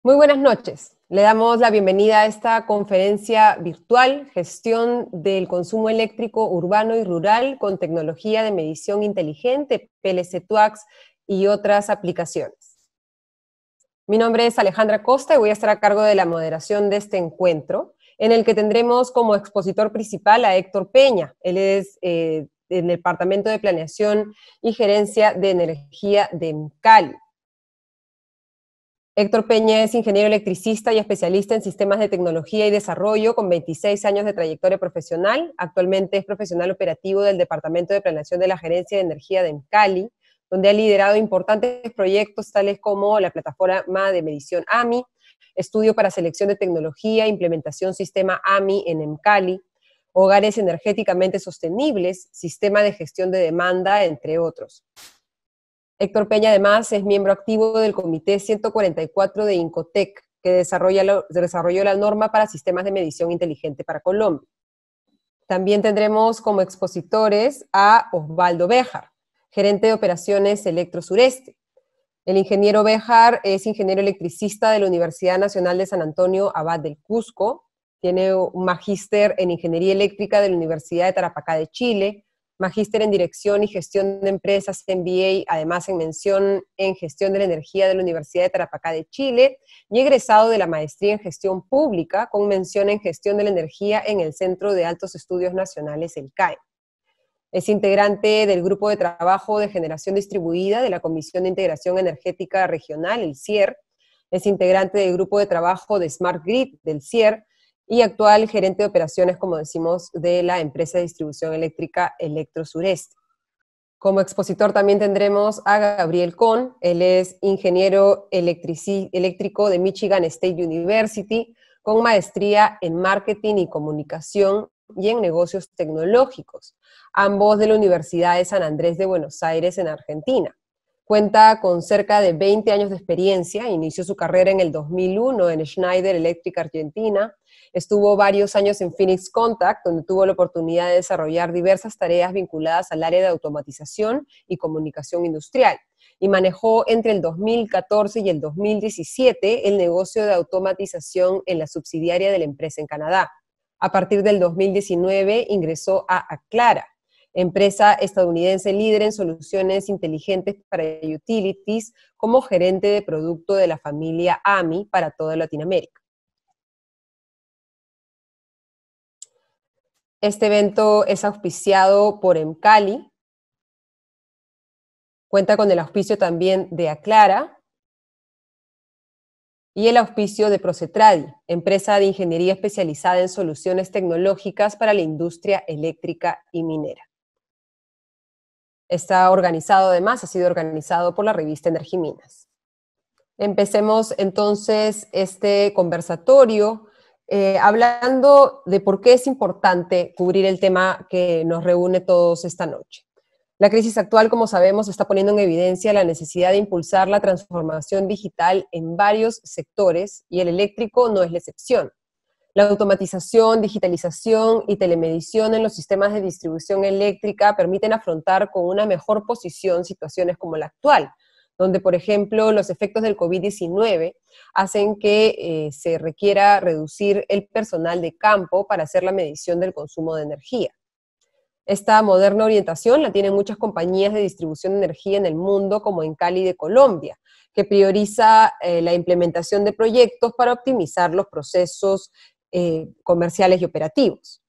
Muy buenas noches. Le damos la bienvenida a esta conferencia virtual, Gestión del Consumo Eléctrico Urbano y Rural con Tecnología de Medición Inteligente, PLC-TWACS y otras aplicaciones. Mi nombre es Alejandra Costa y voy a estar a cargo de la moderación de este encuentro, en el que tendremos como expositor principal a Héctor Peña. Él es del Departamento de Planeación y Gerencia de Energía de EMCALI. Héctor Peña es ingeniero electricista y especialista en sistemas de tecnología y desarrollo con 26 años de trayectoria profesional. Actualmente es profesional operativo del Departamento de Planeación de la Gerencia de Energía de EMCALI, donde ha liderado importantes proyectos tales como la plataforma de medición AMI, estudio para selección de tecnología, implementación sistema AMI en EMCALI, hogares energéticamente sostenibles, sistema de gestión de demanda, entre otros. Héctor Peña, además, es miembro activo del Comité 144 de Incotec, que desarrolló la norma para sistemas de medición inteligente para Colombia. También tendremos como expositores a Osvaldo Béjar, gerente de operaciones Electro Sureste. El ingeniero Béjar es ingeniero electricista de la Universidad Nacional de San Antonio Abad del Cusco, tiene un magíster en Ingeniería Eléctrica de la Universidad de Tarapacá de Chile, magíster en Dirección y Gestión de Empresas, MBA, además en mención en Gestión de la Energía de la Universidad de Tarapacá de Chile, y egresado de la Maestría en Gestión Pública, con mención en Gestión de la Energía en el Centro de Altos Estudios Nacionales, el CAE. Es integrante del Grupo de Trabajo de Generación Distribuida de la Comisión de Integración Energética Regional, el CIER, es integrante del Grupo de Trabajo de Smart Grid, del CIER, y actual gerente de operaciones, como decimos, de la empresa de distribución eléctrica Electro Sureste. Como expositor también tendremos a Gabriel Kohn. Él es ingeniero eléctrico de Michigan State University, con maestría en marketing y comunicación y en negocios tecnológicos, ambos de la Universidad de San Andrés de Buenos Aires en Argentina. Cuenta con cerca de 20 años de experiencia, inició su carrera en el 2001 en Schneider Electric Argentina, estuvo varios años en Phoenix Contact, donde tuvo la oportunidad de desarrollar diversas tareas vinculadas al área de automatización y comunicación industrial, y manejó entre el 2014 y el 2017 el negocio de automatización en la subsidiaria de la empresa en Canadá. A partir del 2019 ingresó a Aclara, empresa estadounidense líder en soluciones inteligentes para utilities, como gerente de producto de la familia AMI para toda Latinoamérica. Este evento es auspiciado por EMCALI, cuenta con el auspicio también de Aclara y el auspicio de Procetradi, empresa de ingeniería especializada en soluciones tecnológicas para la industria eléctrica y minera. Está organizado, además, ha sido organizado por la revista Energiminas. Empecemos entonces este conversatorio hablando de por qué es importante cubrir el tema que nos reúne todos esta noche. La crisis actual, como sabemos, está poniendo en evidencia la necesidad de impulsar la transformación digital en varios sectores, y el eléctrico no es la excepción. La automatización, digitalización y telemedición en los sistemas de distribución eléctrica permiten afrontar con una mejor posición situaciones como la actual, donde, por ejemplo, los efectos del COVID-19 hacen que se requiera reducir el personal de campo para hacer la medición del consumo de energía. Esta moderna orientación la tienen muchas compañías de distribución de energía en el mundo, como EMCALI de Colombia, que prioriza la implementación de proyectos para optimizar los procesos comerciales y operativos.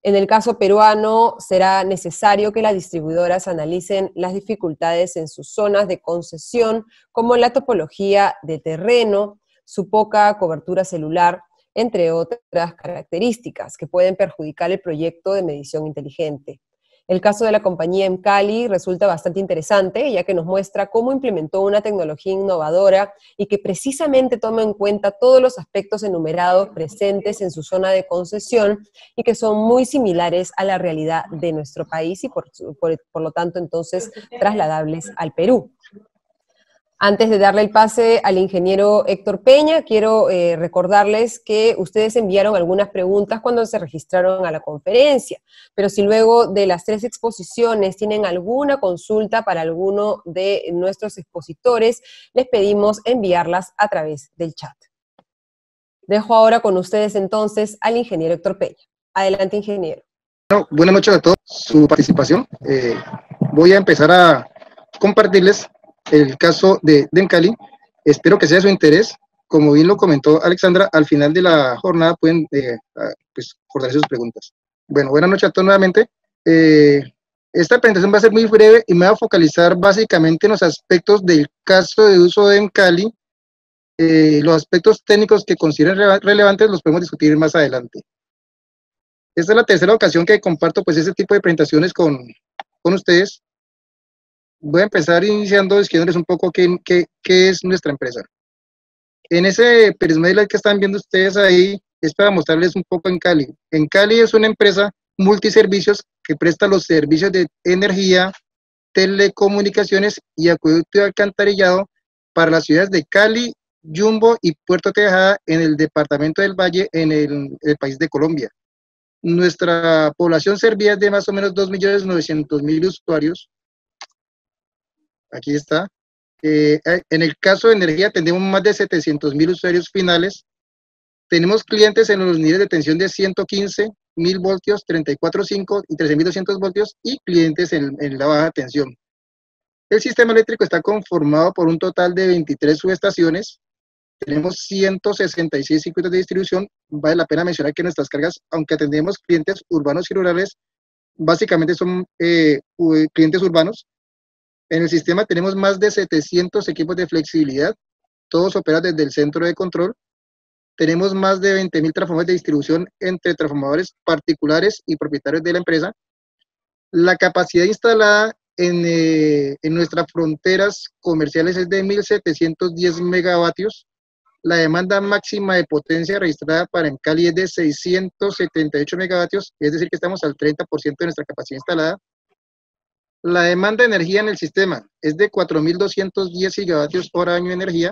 En el caso peruano, será necesario que las distribuidoras analicen las dificultades en sus zonas de concesión, como la topología de terreno, su poca cobertura celular, entre otras características que pueden perjudicar el proyecto de medición inteligente. El caso de la compañía EMCALI resulta bastante interesante, ya que nos muestra cómo implementó una tecnología innovadora y que precisamente toma en cuenta todos los aspectos enumerados presentes en su zona de concesión y que son muy similares a la realidad de nuestro país y por lo tanto entonces trasladables al Perú. Antes de darle el pase al ingeniero Héctor Peña, quiero recordarles que ustedes enviaron algunas preguntas cuando se registraron a la conferencia, pero si luego de las 3 exposiciones tienen alguna consulta para alguno de nuestros expositores, les pedimos enviarlas a través del chat. Dejo ahora con ustedes entonces al ingeniero Héctor Peña. Adelante, ingeniero. Bueno, buenas noches a todos, su participación. Voy a empezar a compartirles el caso de Encali. Espero que sea de su interés. Como bien lo comentó Alexandra, al final de la jornada pueden pues, fortalecer sus preguntas. Bueno, buenas noches a todos nuevamente. Esta presentación va a ser muy breve y me voy a focalizar básicamente en los aspectos del caso de uso de Encali. Los aspectos técnicos que consideren relevantes los podemos discutir más adelante. Esta es la tercera ocasión que comparto pues este tipo de presentaciones con ustedes. Voy a empezar iniciando diciéndoles un poco qué es nuestra empresa. En ese perismail que están viendo ustedes ahí es para mostrarles un poco Encali. Encali es una empresa multiservicios que presta los servicios de energía, telecomunicaciones y acueducto y alcantarillado para las ciudades de Cali, Yumbo y Puerto Tejada en el departamento del Valle en el país de Colombia. Nuestra población servida es de más o menos 2.900.000 usuarios. Aquí está. En el caso de energía tenemos más de 700.000 usuarios finales. Tenemos clientes en los niveles de tensión de 115.000 voltios, 34.5 y 13.200 voltios y clientes en la baja tensión. El sistema eléctrico está conformado por un total de 23 subestaciones. Tenemos 166 circuitos de distribución. Vale la pena mencionar que nuestras cargas, aunque atendemos clientes urbanos y rurales, básicamente son clientes urbanos. En el sistema tenemos más de 700 equipos de flexibilidad, todos operan desde el centro de control. Tenemos más de 20.000 transformadores de distribución entre transformadores particulares y propietarios de la empresa. La capacidad instalada en nuestras fronteras comerciales es de 1.710 megavatios. La demanda máxima de potencia registrada para Encali es de 678 megavatios, es decir, que estamos al 30% de nuestra capacidad instalada. La demanda de energía en el sistema es de 4.210 gigavatios hora año de energía.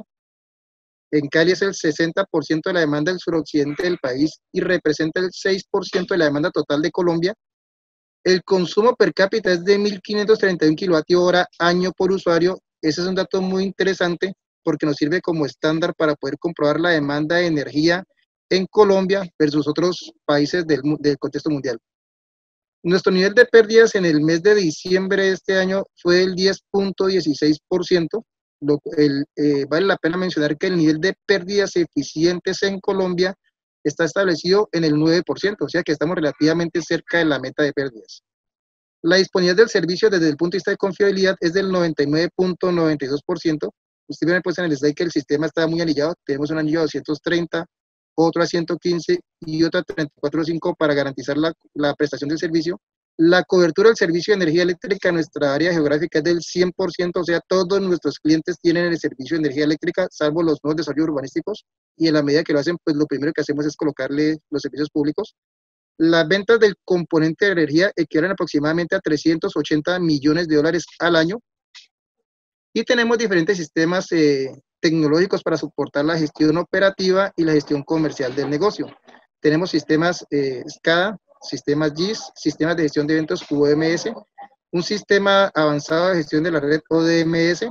Encali es el 60% de la demanda del suroccidente del país y representa el 6% de la demanda total de Colombia. El consumo per cápita es de 1.531 kilovatios hora año por usuario. Ese es un dato muy interesante porque nos sirve como estándar para poder comprobar la demanda de energía en Colombia versus otros países del contexto mundial. Nuestro nivel de pérdidas en el mes de diciembre de este año fue el 10.16%. Vale la pena mencionar que el nivel de pérdidas eficientes en Colombia está establecido en el 9%, o sea que estamos relativamente cerca de la meta de pérdidas. La disponibilidad del servicio desde el punto de vista de confiabilidad es del 99.92%. Usted ve pues en el slide que el sistema está muy anillado. Tenemos un anillo a 230, otro a 115 y otro a 34.5 para garantizar la prestación del servicio. La cobertura del servicio de energía eléctrica en nuestra área geográfica es del 100%, o sea, todos nuestros clientes tienen el servicio de energía eléctrica, salvo los nuevos desarrollos urbanísticos, y en la medida que lo hacen, pues lo primero que hacemos es colocarle los servicios públicos. Las ventas del componente de energía equivalen aproximadamente a 380 millones de dólares al año, y tenemos diferentes sistemas tecnológicos para soportar la gestión operativa y la gestión comercial del negocio. Tenemos sistemas SCADA, sistemas GIS, sistemas de gestión de eventos UMS, un sistema avanzado de gestión de la red ODMS,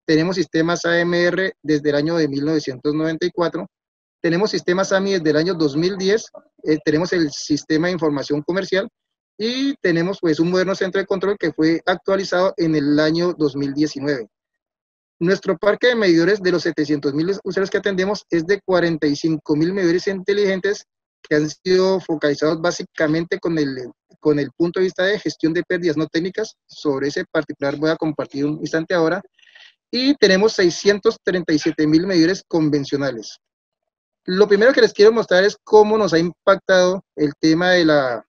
tenemos sistemas AMR desde el año de 1994, tenemos sistemas AMI desde el año 2010, tenemos el sistema de información comercial y tenemos pues un moderno centro de control que fue actualizado en el año 2019. Nuestro parque de medidores de los 700.000 usuarios que atendemos es de 45.000 medidores inteligentes que han sido focalizados básicamente con el punto de vista de gestión de pérdidas no técnicas. Sobre ese particular voy a compartir un instante ahora. Y tenemos 637.000 medidores convencionales. Lo primero que les quiero mostrar es cómo nos ha impactado el tema de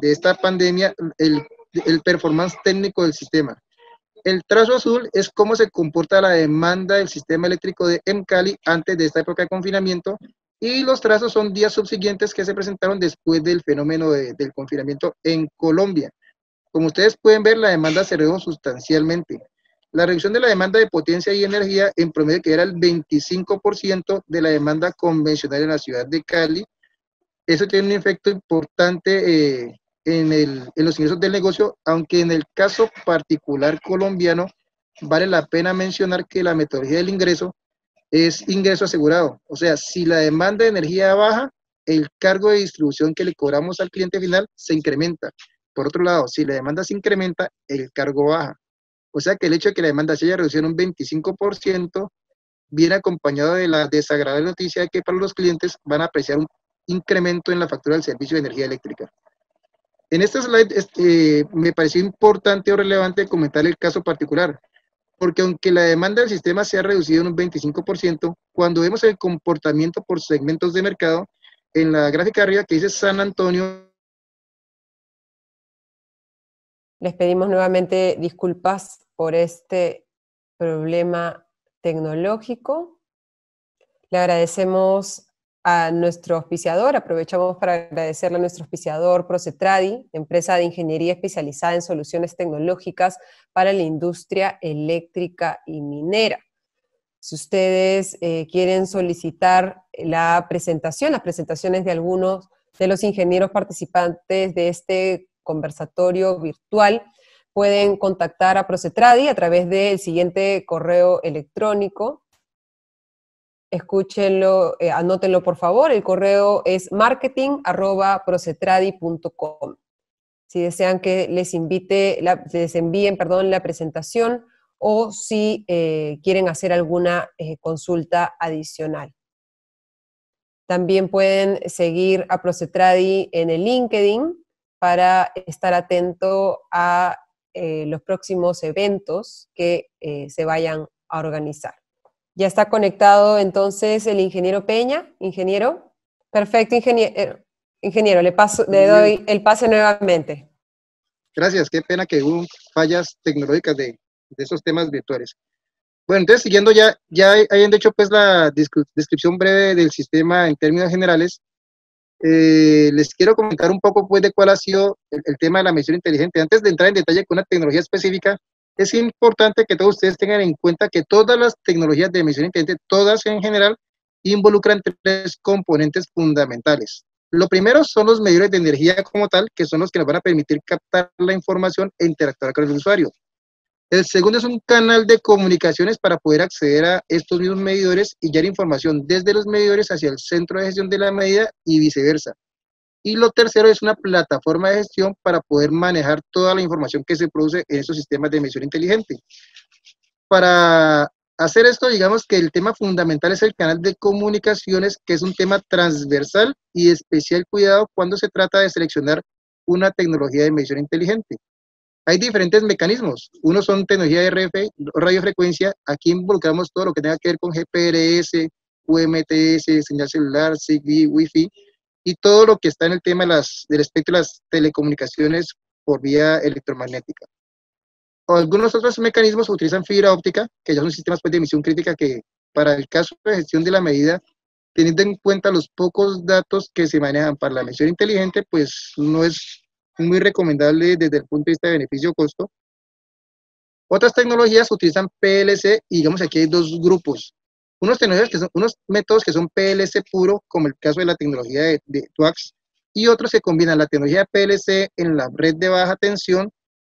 esta pandemia, el performance técnico del sistema. El trazo azul es cómo se comporta la demanda del sistema eléctrico de Encali antes de esta época de confinamiento, y los trazos son días subsiguientes que se presentaron después del fenómeno del confinamiento en Colombia. Como ustedes pueden ver, la demanda se redujo sustancialmente. La reducción de la demanda de potencia y energía en promedio que era el 25% de la demanda convencional en la ciudad de Cali. Eso tiene un efecto importante en los ingresos del negocio, aunque en el caso particular colombiano vale la pena mencionar que la metodología del ingreso es ingreso asegurado. O sea, si la demanda de energía baja, el cargo de distribución que le cobramos al cliente final se incrementa. Por otro lado, si la demanda se incrementa, el cargo baja. O sea que el hecho de que la demanda se haya reducido en un 25% viene acompañado de la desagradable noticia de que para los clientes van a apreciar un incremento en la factura del servicio de energía eléctrica. En este slide me pareció importante o relevante comentar el caso particular, porque aunque la demanda del sistema se ha reducido en un 25%, cuando vemos el comportamiento por segmentos de mercado, en la gráfica de arriba que dice San Antonio. Les pedimos nuevamente disculpas por este problema tecnológico. Le agradecemos a nuestro auspiciador, aprovechamos para agradecerle a nuestro auspiciador Procetradi, empresa de ingeniería especializada en soluciones tecnológicas para la industria eléctrica y minera. Si ustedes quieren solicitar las presentaciones de algunos de los ingenieros participantes de este conversatorio virtual, pueden contactar a Procetradi a través del siguiente correo electrónico. Escúchenlo, anótenlo por favor, el correo es marketing@procetradi.com. Si desean que les envíen la presentación o si quieren hacer alguna consulta adicional. También pueden seguir a Procetradi en el LinkedIn para estar atento a los próximos eventos que se vayan a organizar. Ya está conectado entonces el ingeniero Peña. Ingeniero. Perfecto, ingeniero. Ingeniero, le doy el pase nuevamente. Gracias, qué pena que hubo fallas tecnológicas de esos temas virtuales. Bueno, entonces siguiendo ya hayan hecho pues la descripción breve del sistema en términos generales, les quiero comentar un poco pues de cuál ha sido el tema de la medición inteligente. Antes de entrar en detalle con una tecnología específica, es importante que todos ustedes tengan en cuenta que todas las tecnologías de medición inteligente, todas en general, involucran tres componentes fundamentales. Lo primero son los medidores de energía como tal, que son los que nos van a permitir captar la información e interactuar con el usuario. El segundo es un canal de comunicaciones para poder acceder a estos mismos medidores y llevar información desde los medidores hacia el centro de gestión de la medida y viceversa. Y lo tercero es una plataforma de gestión para poder manejar toda la información que se produce en esos sistemas de medición inteligente. Para hacer esto, digamos que el tema fundamental es el canal de comunicaciones, que es un tema transversal y de especial cuidado cuando se trata de seleccionar una tecnología de medición inteligente. Hay diferentes mecanismos. Uno son tecnología de RF, radiofrecuencia. Aquí involucramos todo lo que tenga que ver con GPRS, UMTS, señal celular, Zigbee, Wi-Fi, y todo lo que está en el tema del espectro de las telecomunicaciones por vía electromagnética. Algunos otros mecanismos utilizan fibra óptica, que ya son sistemas pues, de emisión crítica que para el caso de gestión de la medida, teniendo en cuenta los pocos datos que se manejan para la medición inteligente, pues no es muy recomendable desde el punto de vista de beneficio-costo. Otras tecnologías utilizan PLC y digamos aquí hay dos grupos. Unos métodos que son PLC puro, como el caso de la tecnología de TWACS, y otros que combinan la tecnología de PLC en la red de baja tensión,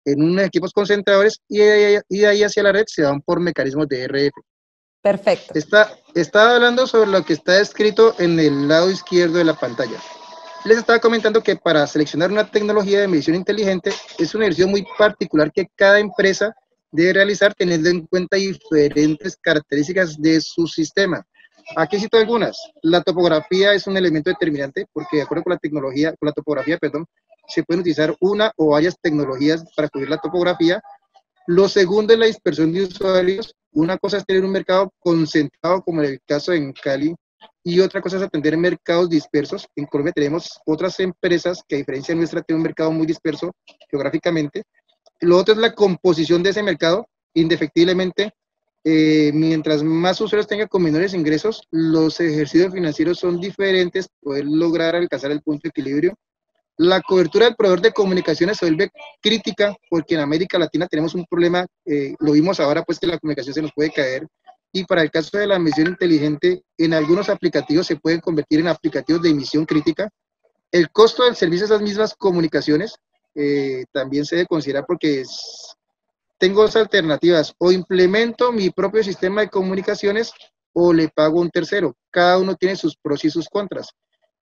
en unos equipos concentradores, y de ahí hacia la red se van por mecanismos de RF. Perfecto. Está hablando sobre lo que está escrito en el lado izquierdo de la pantalla. Les estaba comentando que para seleccionar una tecnología de medición inteligente es un ejercicio muy particular que cada empresa debe realizar teniendo en cuenta diferentes características de su sistema. Aquí cito algunas. La topografía es un elemento determinante porque de acuerdo con la topografía, se pueden utilizar una o varias tecnologías para cubrir la topografía. Lo segundo es la dispersión de usuarios. Una cosa es tener un mercado concentrado, como en el caso en Cali, y otra cosa es atender mercados dispersos. En Colombia tenemos otras empresas que a diferencia nuestra tienen un mercado muy disperso geográficamente. Lo otro es la composición de ese mercado. Indefectiblemente, mientras más usuarios tengan con menores ingresos, los ejercicios financieros son diferentes, poder lograr alcanzar el punto de equilibrio. La cobertura del proveedor de comunicaciones se vuelve crítica porque en América Latina tenemos un problema, lo vimos ahora, pues que la comunicación se nos puede caer, y para el caso de la emisión inteligente, en algunos aplicativos se pueden convertir en aplicativos de emisión crítica. El costo del servicio de esas mismas comunicaciones también se debe considerar porque tengo dos alternativas: o implemento mi propio sistema de comunicaciones o le pago a un tercero. Cada uno tiene sus pros y sus contras.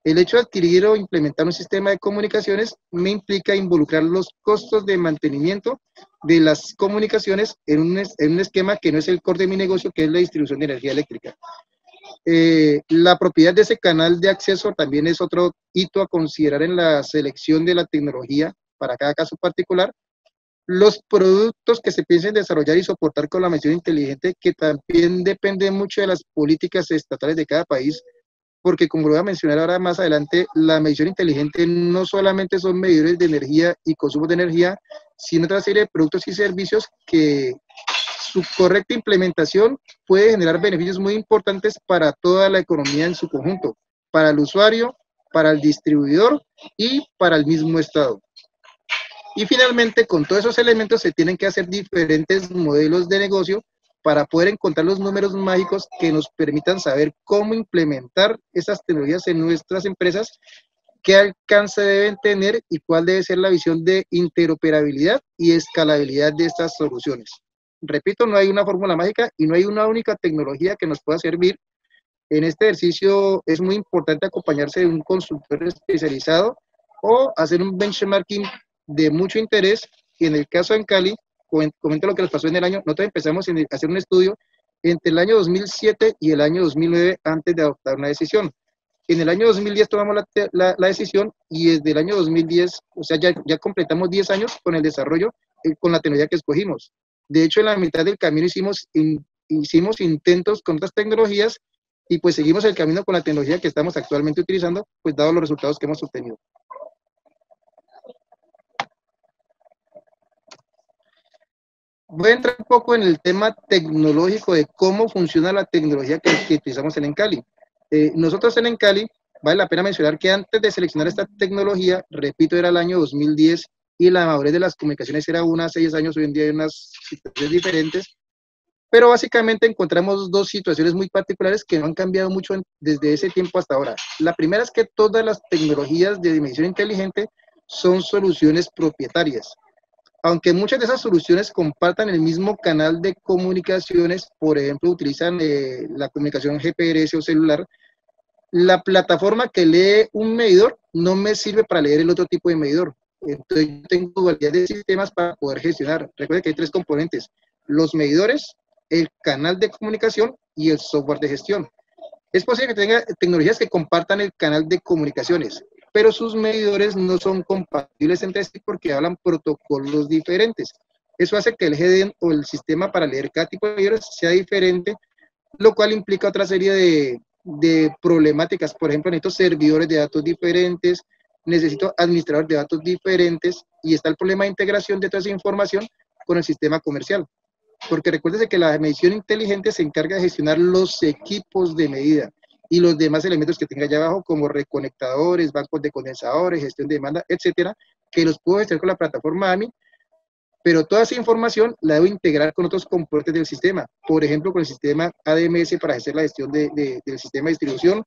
El hecho de adquirir o implementar un sistema de comunicaciones me implica involucrar los costos de mantenimiento de las comunicaciones en un esquema que no es el core de mi negocio, que es la distribución de energía eléctrica. La propiedad de ese canal de acceso también es otro hito a considerar en la selección de la tecnología para cada caso particular. Los productos que se piensen desarrollar y soportar con la medición inteligente, que también depende mucho de las políticas estatales de cada país, porque como lo voy a mencionar ahora más adelante, la medición inteligente no solamente son medidores de energía y consumo de energía, sino otra serie de productos y servicios que su correcta implementación puede generar beneficios muy importantes para toda la economía en su conjunto, para el usuario, para el distribuidor y para el mismo Estado. Y finalmente, con todos esos elementos se tienen que hacer diferentes modelos de negocio para poder encontrar los números mágicos que nos permitan saber cómo implementar esas tecnologías en nuestras empresas, qué alcance deben tener y cuál debe ser la visión de interoperabilidad y escalabilidad de estas soluciones. Repito, no hay una fórmula mágica y no hay una única tecnología que nos pueda servir. En este ejercicio es muy importante acompañarse de un consultor especializado o hacer un benchmarking de mucho interés. Y en el caso de Cali, comento lo que nos pasó en el año. Nosotros empezamos a hacer un estudio entre el año 2007 y el año 2009 antes de adoptar una decisión. En el año 2010 tomamos la decisión y desde el año 2010, o sea, ya completamos 10 años con el desarrollo, con la tecnología que escogimos. De hecho, en la mitad del camino hicimos intentos con otras tecnologías y pues seguimos el camino con la tecnología que estamos actualmente utilizando, pues dado los resultados que hemos obtenido. Voy a entrar un poco en el tema tecnológico de cómo funciona la tecnología que utilizamos en Encali. Nosotros en Encali, vale la pena mencionar que antes de seleccionar esta tecnología, repito, era el año 2010 y la madurez de las comunicaciones era unas 6 años, hoy en día hay unas situaciones diferentes, pero básicamente encontramos dos situaciones muy particulares que no han cambiado mucho desde ese tiempo hasta ahora. La primera es que todas las tecnologías de medición inteligente son soluciones propietarias. Aunque muchas de esas soluciones compartan el mismo canal de comunicaciones, por ejemplo, utilizan la comunicación GPRS o celular, la plataforma que lee un medidor no me sirve para leer el otro tipo de medidor. Entonces, yo tengo dualidad de sistemas para poder gestionar. Recuerden que hay 3 componentes: los medidores, el canal de comunicación y el software de gestión. Es posible que tenga tecnologías que compartan el canal de comunicaciones, pero sus medidores no son compatibles entre sí porque hablan protocolos diferentes. Eso hace que el GDN o el sistema para leer cada tipo de medidores sea diferente, lo cual implica otra serie de problemáticas. Por ejemplo, necesito servidores de datos diferentes, necesito administradores de datos diferentes, y está el problema de integración de toda esa información con el sistema comercial. Porque recuérdese que la medición inteligente se encarga de gestionar los equipos de medida y los demás elementos que tenga allá abajo, como reconectadores, bancos de condensadores, gestión de demanda, etcétera, que los puedo gestionar con la plataforma AMI, pero toda esa información la debo integrar con otros componentes del sistema, por ejemplo, con el sistema ADMS para hacer la gestión del sistema de distribución,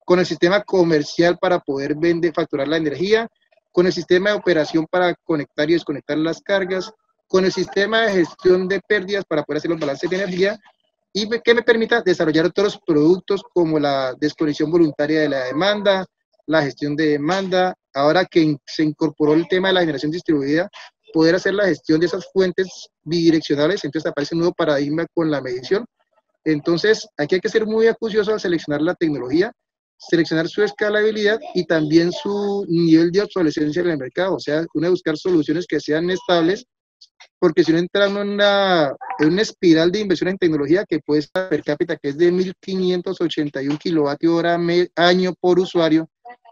con el sistema comercial para poder facturar la energía, con el sistema de operación para conectar y desconectar las cargas, con el sistema de gestión de pérdidas para poder hacer los balances de energía, y que me permita desarrollar otros productos como la desconexión voluntaria de la demanda, la gestión de demanda. Ahora que se incorporó el tema de la generación distribuida, poder hacer la gestión de esas fuentes bidireccionales. Entonces aparece un nuevo paradigma con la medición. Entonces aquí hay que ser muy acucioso al seleccionar la tecnología, seleccionar su escalabilidad y también su nivel de obsolescencia en el mercado. O sea, uno de buscar soluciones que sean estables, porque si no entra en una espiral de inversión en tecnología que puede estar per cápita, que es de 1.581 kilovatios-hora año por usuario.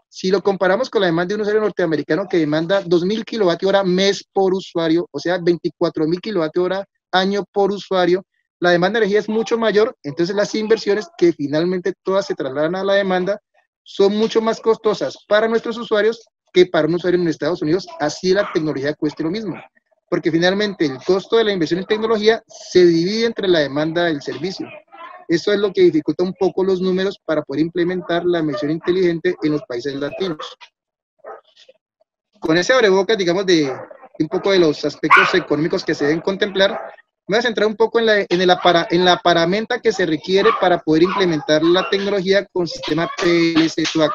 Si lo comparamos con la demanda de un usuario norteamericano que demanda 2.000 kilovatios-hora mes por usuario, o sea, 24.000 kilovatios-hora año por usuario, la demanda de energía es mucho mayor. Entonces las inversiones, que finalmente todas se trasladan a la demanda, son mucho más costosas para nuestros usuarios que para un usuario en Estados Unidos, así la tecnología cueste lo mismo. Porque finalmente el costo de la inversión en tecnología se divide entre la demanda del servicio. Eso es lo que dificulta un poco los números para poder implementar la medición inteligente en los países latinos. Con ese abrebocas, digamos, de un poco de los aspectos económicos que se deben contemplar, me voy a centrar un poco en la paramenta que se requiere para poder implementar la tecnología con sistema PLC-TWAX.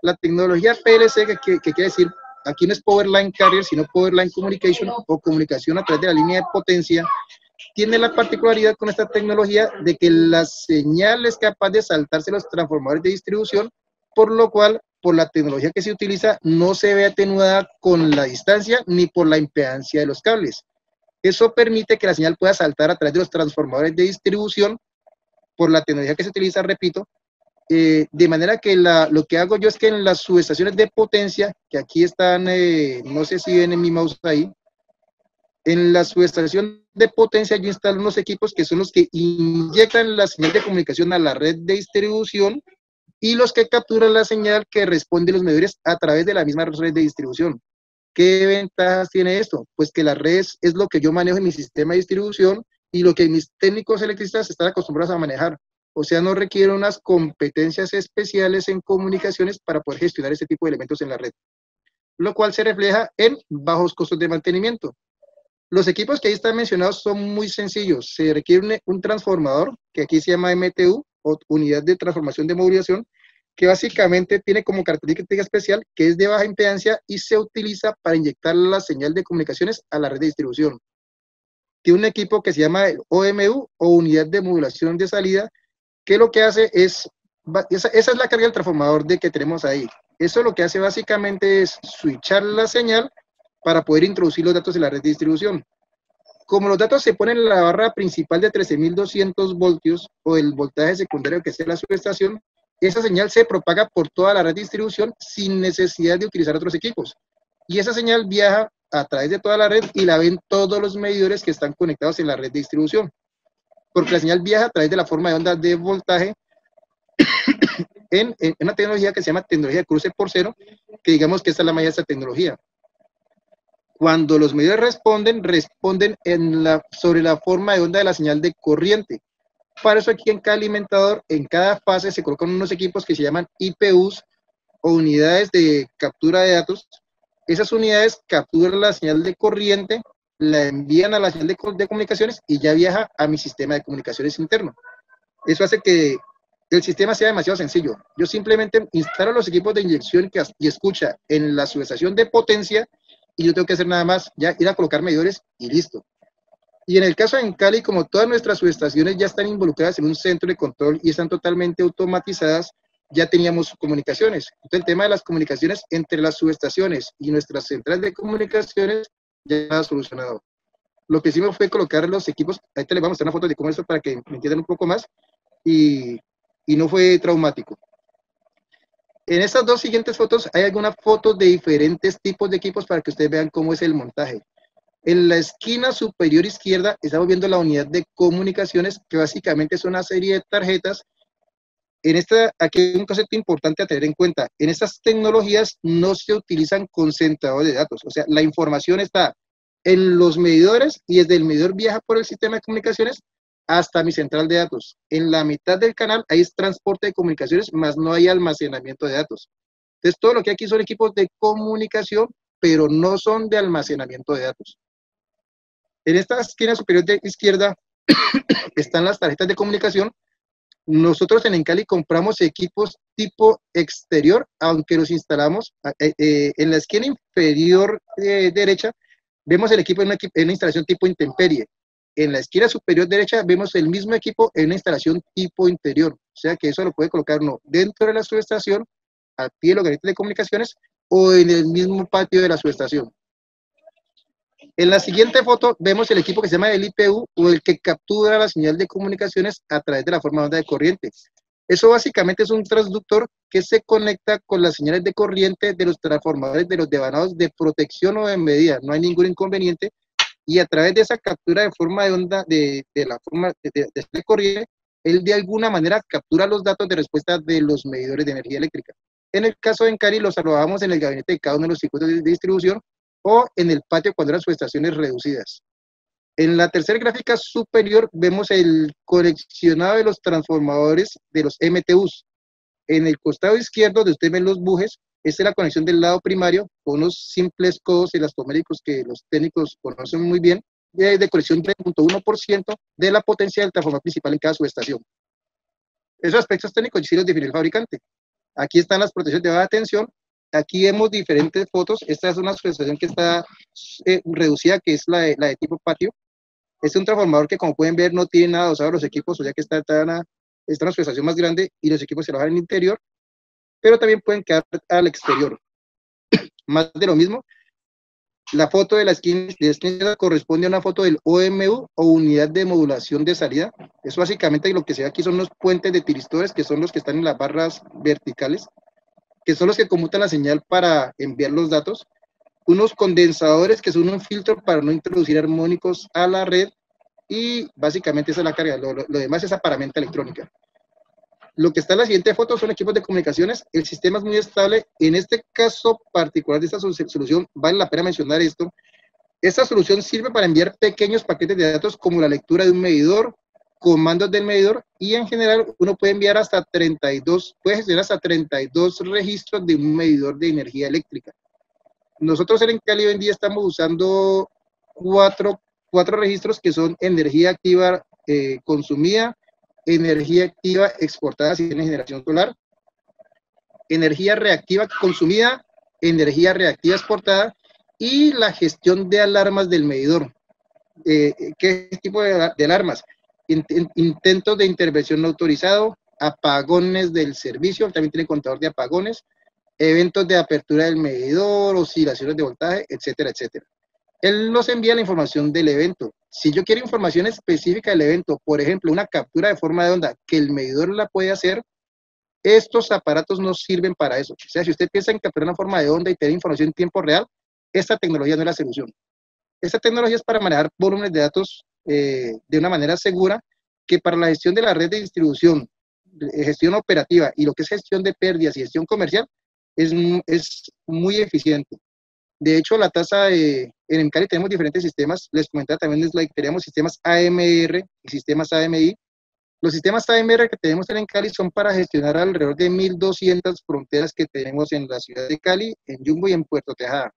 La tecnología PLC, que quiere decir, aquí no es Power Line Carrier, sino Power Line Communication o comunicación a través de la línea de potencia, tiene la particularidad con esta tecnología de que la señal es capaz de saltarse los transformadores de distribución, por lo cual, por la tecnología que se utiliza, no se ve atenuada con la distancia ni por la impedancia de los cables. Eso permite que la señal pueda saltar a través de los transformadores de distribución, por la tecnología que se utiliza, repito, de manera que lo que hago yo es que en las subestaciones de potencia, que aquí están, no sé si ven en mi mouse ahí, en la subestación de potencia yo instalo unos equipos que son los que inyectan la señal de comunicación a la red de distribución y los que capturan la señal que responden los medidores a través de la misma red de distribución. ¿Qué ventajas tiene esto? Pues que la red es lo que yo manejo en mi sistema de distribución y lo que mis técnicos electricistas están acostumbrados a manejar. O sea, no requiere unas competencias especiales en comunicaciones para poder gestionar este tipo de elementos en la red, lo cual se refleja en bajos costos de mantenimiento. Los equipos que ahí están mencionados son muy sencillos. Se requiere un transformador, que aquí se llama MTU, o unidad de transformación de movilización, que básicamente tiene como característica especial que es de baja impedancia y se utiliza para inyectar la señal de comunicaciones a la red de distribución. Tiene un equipo que se llama OMU, o unidad de modulación de salida, que lo que hace es, esa es la carga del transformador que tenemos ahí. Eso lo que hace básicamente es switchar la señal para poder introducir los datos en la red de distribución. Como los datos se ponen en la barra principal de 13.200 voltios o el voltaje secundario que sea la subestación, esa señal se propaga por toda la red de distribución sin necesidad de utilizar otros equipos. Y esa señal viaja a través de toda la red y la ven todos los medidores que están conectados en la red de distribución. Porque la señal viaja a través de la forma de onda de voltaje en una tecnología que se llama tecnología de cruce por cero, que digamos que esta es la magia de esta tecnología. Cuando los medidores responden sobre la forma de onda de la señal de corriente. Para eso aquí en cada alimentador, en cada fase se colocan unos equipos que se llaman IPUs o unidades de captura de datos. Esas unidades capturan la señal de corriente, la envían a la señal de comunicaciones y ya viaja a mi sistema de comunicaciones interno. Eso hace que el sistema sea demasiado sencillo. Yo simplemente instalo los equipos de inyección y escucha en la subestación de potencia y yo tengo que hacer nada más, ya ir a colocar medidores y listo. Y en el caso de Cali, como todas nuestras subestaciones ya están involucradas en un centro de control y están totalmente automatizadas, ya teníamos comunicaciones. Entonces el tema de las comunicaciones entre las subestaciones y nuestras centrales de comunicaciones ya está solucionado. Lo que hicimos fue colocar los equipos, ahorita les vamos a mostrar una foto de cómo es eso para que me entiendan un poco más, y no fue traumático. En estas dos siguientes fotos hay algunas fotos de diferentes tipos de equipos para que ustedes vean cómo es el montaje. En la esquina superior izquierda estamos viendo la unidad de comunicaciones, que básicamente es una serie de tarjetas. Aquí hay un concepto importante a tener en cuenta. En estas tecnologías no se utilizan concentradores de datos. O sea, la información está en los medidores y desde el medidor viaja por el sistema de comunicaciones hasta mi central de datos. En la mitad del canal hay transporte de comunicaciones, más no hay almacenamiento de datos. Entonces, todo lo que hay aquí son equipos de comunicación, pero no son de almacenamiento de datos. En esta esquina superior de izquierda están las tarjetas de comunicación. Nosotros en Encali compramos equipos tipo exterior, aunque los instalamos en la esquina inferior derecha, vemos el equipo en una instalación tipo intemperie. En la esquina superior derecha vemos el mismo equipo en una instalación tipo interior. O sea que eso lo puede colocar uno dentro de la subestación, al pie de los gabinetes de comunicaciones o en el mismo patio de la subestación. En la siguiente foto vemos el equipo que se llama el IPU, o el que captura la señal de comunicaciones a través de la forma de onda de corriente. Eso básicamente es un transductor que se conecta con las señales de corriente de los transformadores de los devanados de protección o de medida. No hay ningún inconveniente. Y a través de esa captura de forma de onda de la forma de corriente, él de alguna manera captura los datos de respuesta de los medidores de energía eléctrica. En el caso de Encari, los alojamos en el gabinete de cada uno de los circuitos de distribución o en el patio cuando eran subestaciones reducidas. En la tercera gráfica superior vemos el conexionado de los transformadores de los MTUs. En el costado izquierdo, donde usted ven los bujes, esta es la conexión del lado primario con unos simples codos elastoméricos que los técnicos conocen muy bien, de conexión de 0.1% de la potencia del transformador principal en cada subestación. Esos aspectos técnicos sí los define el fabricante. Aquí están las protecciones de baja tensión. Aquí vemos diferentes fotos. Esta es una subestación que está reducida, que es la de tipo patio. Este es un transformador que, como pueden ver, no tiene nada adosado a los equipos, o sea que está una subestación más grande y los equipos se alojan en el interior, pero también pueden quedar al exterior. Más de lo mismo, la foto de la esquina corresponde a una foto del OMU o unidad de modulación de salida. Eso básicamente lo que se ve aquí son los puentes de tiristores, que son los que están en las barras verticales, que son los que conmutan la señal para enviar los datos. Unos condensadores, que son un filtro para no introducir armónicos a la red, y básicamente esa es la carga. Lo demás es aparamenta electrónica. Lo que está en la siguiente foto son equipos de comunicaciones. El sistema es muy estable. En este caso particular de esta solución, vale la pena mencionar esto. Esta solución sirve para enviar pequeños paquetes de datos como la lectura de un medidor, comandos del medidor, y en general uno puede enviar hasta 32, puede gestionar hasta 32 registros de un medidor de energía eléctrica. Nosotros en Encali hoy en día estamos usando cuatro registros que son energía activa consumida, energía activa exportada si tiene generación solar, energía reactiva consumida, energía reactiva exportada y la gestión de alarmas del medidor. ¿Qué tipo de alarmas? Intentos de intervención no autorizado, apagones del servicio, también tiene contador de apagones, eventos de apertura del medidor, oscilaciones de voltaje, etcétera, etcétera. Él nos envía la información del evento. Si yo quiero información específica del evento, por ejemplo, una captura de forma de onda, que el medidor la puede hacer, estos aparatos no sirven para eso. O sea, si usted piensa en capturar una forma de onda y tener información en tiempo real, esta tecnología no es la solución. Esta tecnología es para manejar volúmenes de datos de una manera segura, que para la gestión de la red de distribución, gestión operativa y lo que es gestión de pérdidas y gestión comercial, es muy eficiente. De hecho, la tasa en Encali tenemos diferentes sistemas. Les comentaba también en slide, tenemos sistemas AMR y sistemas AMI. Los sistemas AMR que tenemos en Cali son para gestionar alrededor de 1.200 fronteras que tenemos en la ciudad de Cali, en Yumbo y en Puerto Tejada.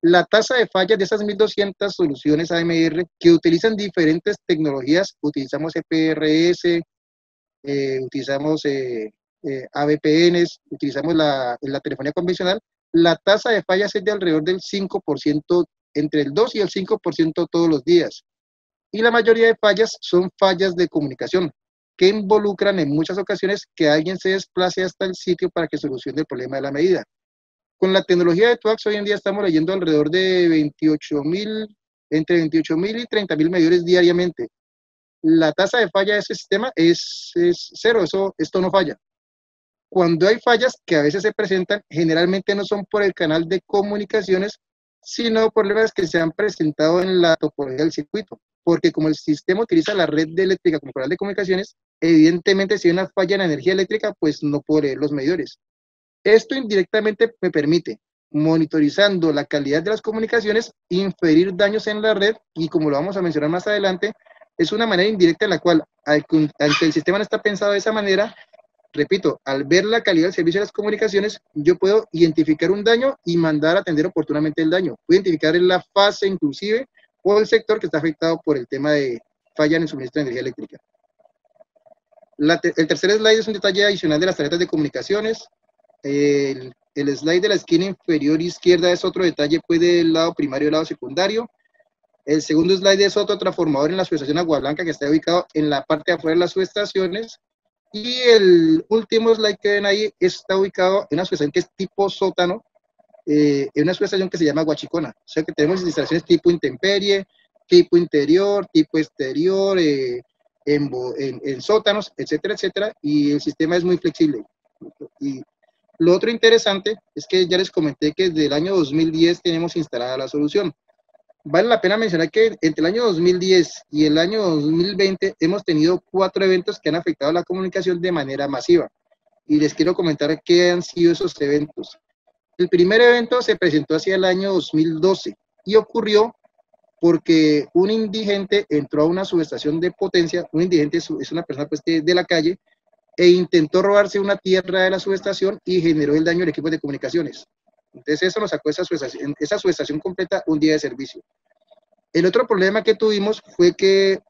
La tasa de fallas de esas 1.200 soluciones AMR que utilizan diferentes tecnologías, utilizamos EPRS, utilizamos AVPNs, utilizamos la telefonía convencional, la tasa de fallas es de alrededor del 5%, entre el 2 y el 5% todos los días. Y la mayoría de fallas son fallas de comunicación, que involucran en muchas ocasiones que alguien se desplace hasta el sitio para que solucione el problema de la medida. Con la tecnología de TWACS hoy en día estamos leyendo alrededor de 28.000, entre 28.000 y 30.000 medidores diariamente. La tasa de falla de ese sistema es cero, esto no falla. Cuando hay fallas que a veces se presentan, generalmente no son por el canal de comunicaciones, sino problemas que se han presentado en la topología del circuito. Porque como el sistema utiliza la red eléctrica como canal de comunicaciones, evidentemente si hay una falla en la energía eléctrica, pues no puedo leer los medidores. Esto indirectamente me permite, monitorizando la calidad de las comunicaciones, inferir daños en la red, y como lo vamos a mencionar más adelante, es una manera indirecta en la cual, aunque el sistema no está pensado de esa manera, repito, al ver la calidad del servicio de las comunicaciones, yo puedo identificar un daño y mandar a atender oportunamente el daño. Puedo identificar en la fase inclusive o el sector que está afectado por el tema de falla en el suministro de energía eléctrica. El tercer slide es un detalle adicional de las tarjetas de comunicaciones. El slide de la esquina inferior izquierda es otro detalle pues, del lado primario y del lado secundario. El segundo slide es otro transformador en la subestación Agua Blanca que está ubicado en la parte de afuera de las subestaciones. Y el último slide que ven ahí está ubicado en una subestación que es tipo sótano, en una subestación que se llama Guachicona. O sea que tenemos instalaciones tipo intemperie, tipo interior, tipo exterior, en sótanos, etcétera, etcétera. Y el sistema es muy flexible. Y lo otro interesante es que ya les comenté que desde el año 2010 tenemos instalada la solución. Vale la pena mencionar que entre el año 2010 y el año 2020 hemos tenido 4 eventos que han afectado la comunicación de manera masiva. y les quiero comentar qué han sido esos eventos. El primer evento se presentó hacia el año 2012 y ocurrió porque un indigente entró a una subestación de potencia. Un indigente es una persona pues, de la calle, e intentó robarse una tierra de la subestación y generó el daño al equipo de comunicaciones. Entonces eso nos sacó esa subestación completa un día de servicio. El otro problema que tuvimos fue que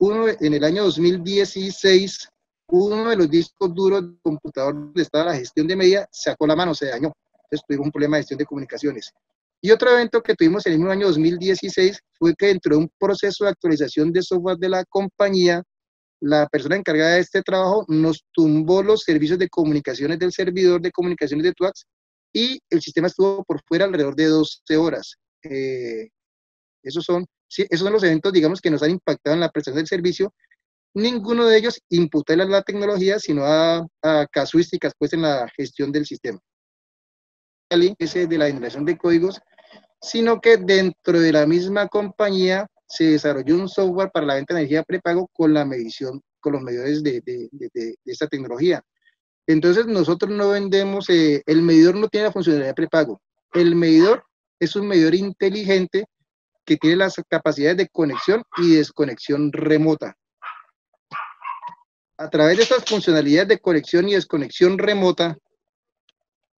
en el año 2016, uno de los discos duros del computador donde estaba la gestión de medida sacó la mano, se dañó. Entonces tuvimos un problema de gestión de comunicaciones. Y otro evento que tuvimos en el mismo año 2016 fue que dentro de un proceso de actualización de software de la compañía, la persona encargada de este trabajo nos tumbó los servicios de comunicaciones del servidor de comunicaciones de Twax y el sistema estuvo por fuera alrededor de 12 horas. Esos son los eventos, digamos, que nos han impactado en la prestación del servicio. Ninguno de ellos imputa a la tecnología, sino a casuísticas pues, en la gestión del sistema. Ese de la generación de códigos, sino que dentro de la misma compañía se desarrolló un software para la venta de energía prepago con la medición, con los medidores de esta tecnología. Entonces nosotros no vendemos, el medidor no tiene la funcionalidad de prepago. El medidor es un medidor inteligente que tiene las capacidades de conexión y desconexión remota. A través de estas funcionalidades de conexión y desconexión remota,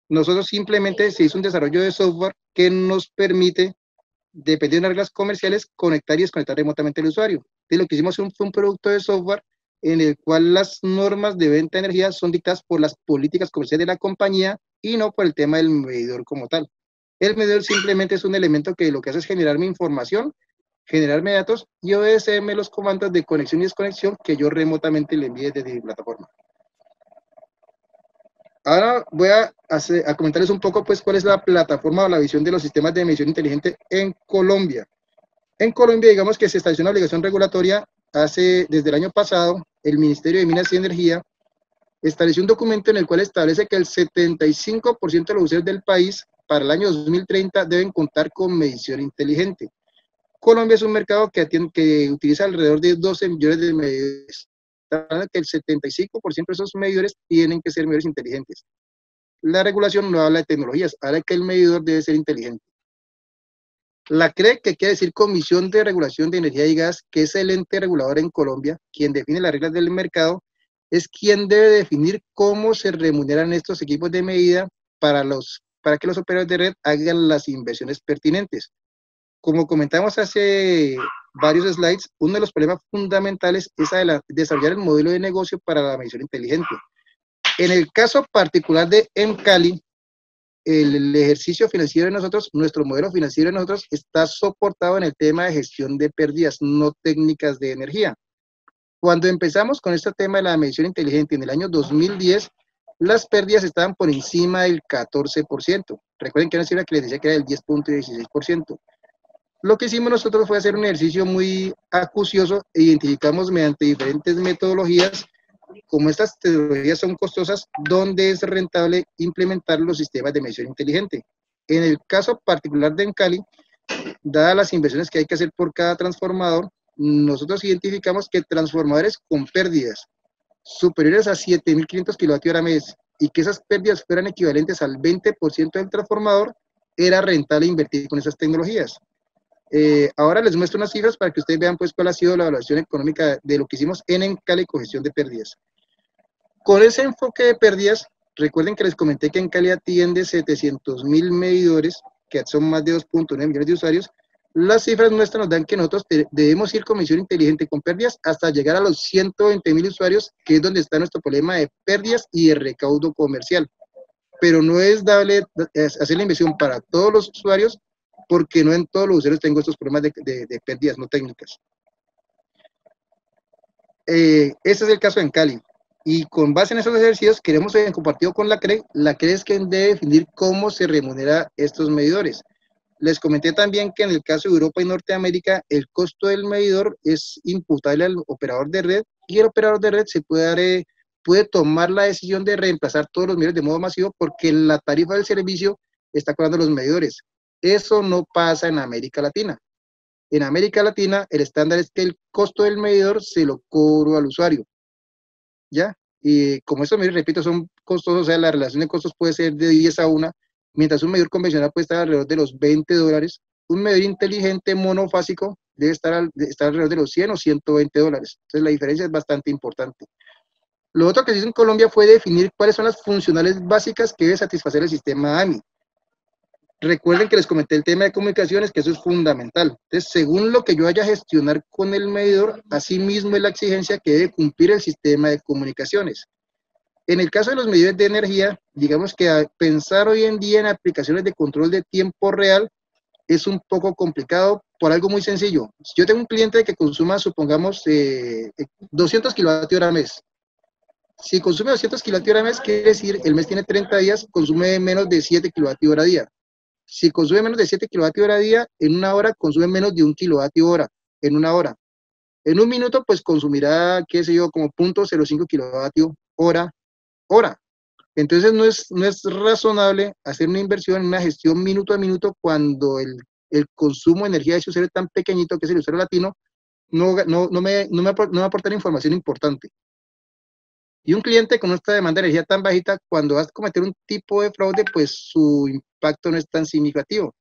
nosotros simplemente se hizo un desarrollo de software que nos permite, dependiendo de reglas comerciales, conectar y desconectar remotamente al usuario. Entonces, lo que hicimos fue un producto de software en el cual las normas de venta de energía son dictadas por las políticas comerciales de la compañía y no por el tema del medidor como tal. El medidor simplemente es un elemento que lo que hace es generarme información, generarme datos y obedecerme los comandos de conexión y desconexión que yo remotamente le envíe desde mi plataforma. Ahora voy a comentarles un poco pues cuál es la plataforma o la visión de los sistemas de medición inteligente en Colombia. En Colombia, digamos que se estableció una obligación regulatoria desde el año pasado. El Ministerio de Minas y Energía estableció un documento en el cual establece que el 75% de los usuarios del país para el año 2030 deben contar con medición inteligente. Colombia es un mercado que utiliza alrededor de 12 millones de medidores. Que el 75% de esos medidores tienen que ser medidores inteligentes. La regulación no habla de tecnologías, habla de que el medidor debe ser inteligente. La CRE, que quiere decir Comisión de Regulación de Energía y Gas, que es el ente regulador en Colombia, quien define las reglas del mercado, es quien debe definir cómo se remuneran estos equipos de medida para que los operadores de red hagan las inversiones pertinentes. Como comentamos hace varios slides, uno de los problemas fundamentales es desarrollar el modelo de negocio para la medición inteligente. En el caso particular de Encali, el ejercicio financiero de nosotros, nuestro modelo financiero de nosotros está soportado en el tema de gestión de pérdidas no técnicas de energía. Cuando empezamos con este tema de la medición inteligente en el año 2010, las pérdidas estaban por encima del 14%. Recuerden que era una cifra que les decía que era del 10.16%. Lo que hicimos nosotros fue hacer un ejercicio muy acucioso e identificamos mediante diferentes metodologías, como estas tecnologías son costosas, dónde es rentable implementar los sistemas de medición inteligente. En el caso particular de Encali, dadas las inversiones que hay que hacer por cada transformador, nosotros identificamos que transformadores con pérdidas superiores a 7.500 kWh mes y que esas pérdidas fueran equivalentes al 20% del transformador, era rentable invertir con esas tecnologías. Ahora les muestro unas cifras para que ustedes vean pues cuál ha sido la evaluación económica de lo que hicimos en Encali con gestión de pérdidas. Con ese enfoque de pérdidas, recuerden que les comenté que Encali atiende 700.000 medidores, que son más de 2.9 millones de usuarios. Las cifras nuestras nos dan que nosotros debemos ir con medición inteligente con pérdidas hasta llegar a los 120.000 usuarios, que es donde está nuestro problema de pérdidas y de recaudo comercial. Pero no es dable hacer la inversión para todos los usuarios, porque no en todos los usuarios tengo estos problemas de pérdidas no técnicas. Este es el caso en Cali. Y con base en esos ejercicios, queremos compartido con la CRE es quien debe definir cómo se remunera estos medidores. Les comenté también que en el caso de Europa y Norteamérica, el costo del medidor es imputable al operador de red, y el operador de red puede tomar la decisión de reemplazar todos los medidores de modo masivo, porque la tarifa del servicio está cobrando los medidores. Eso no pasa en América Latina. En América Latina, el estándar es que el costo del medidor se lo cobro al usuario, ¿ya? y como estos medidores, repito, son costosos, o sea, la relación de costos puede ser de 10 a 1, mientras un medidor convencional puede estar alrededor de los $20, un medidor inteligente monofásico debe estar alrededor de los 100 o $120. Entonces la diferencia es bastante importante. Lo otro que se hizo en Colombia fue definir cuáles son las funcionales básicas que debe satisfacer el sistema AMI. Recuerden que les comenté el tema de comunicaciones, que eso es fundamental. Entonces, según lo que yo vaya a gestionar con el medidor, así mismo es la exigencia que debe cumplir el sistema de comunicaciones. En el caso de los medidores de energía, digamos que pensar hoy en día en aplicaciones de control de tiempo real es un poco complicado por algo muy sencillo. Si yo tengo un cliente que consuma, supongamos, 200 kWh mes. Si consume 200 kWh mes, quiere decir, el mes tiene 30 días, consume menos de 7 kWh día. Si consume menos de 7 kWh día, en una hora consume menos de 1 kWh en una hora. En un minuto, pues consumirá, qué sé yo, como 0.05 kWh hora. Entonces no es razonable hacer una inversión en una gestión minuto a minuto cuando el consumo de energía de ese usuario tan pequeñito, que es el usuario latino, no me va a aportar información importante. Y un cliente con esta demanda de energía tan bajita, cuando vas a cometer un tipo de fraude, pues su impacto no es tan significativo.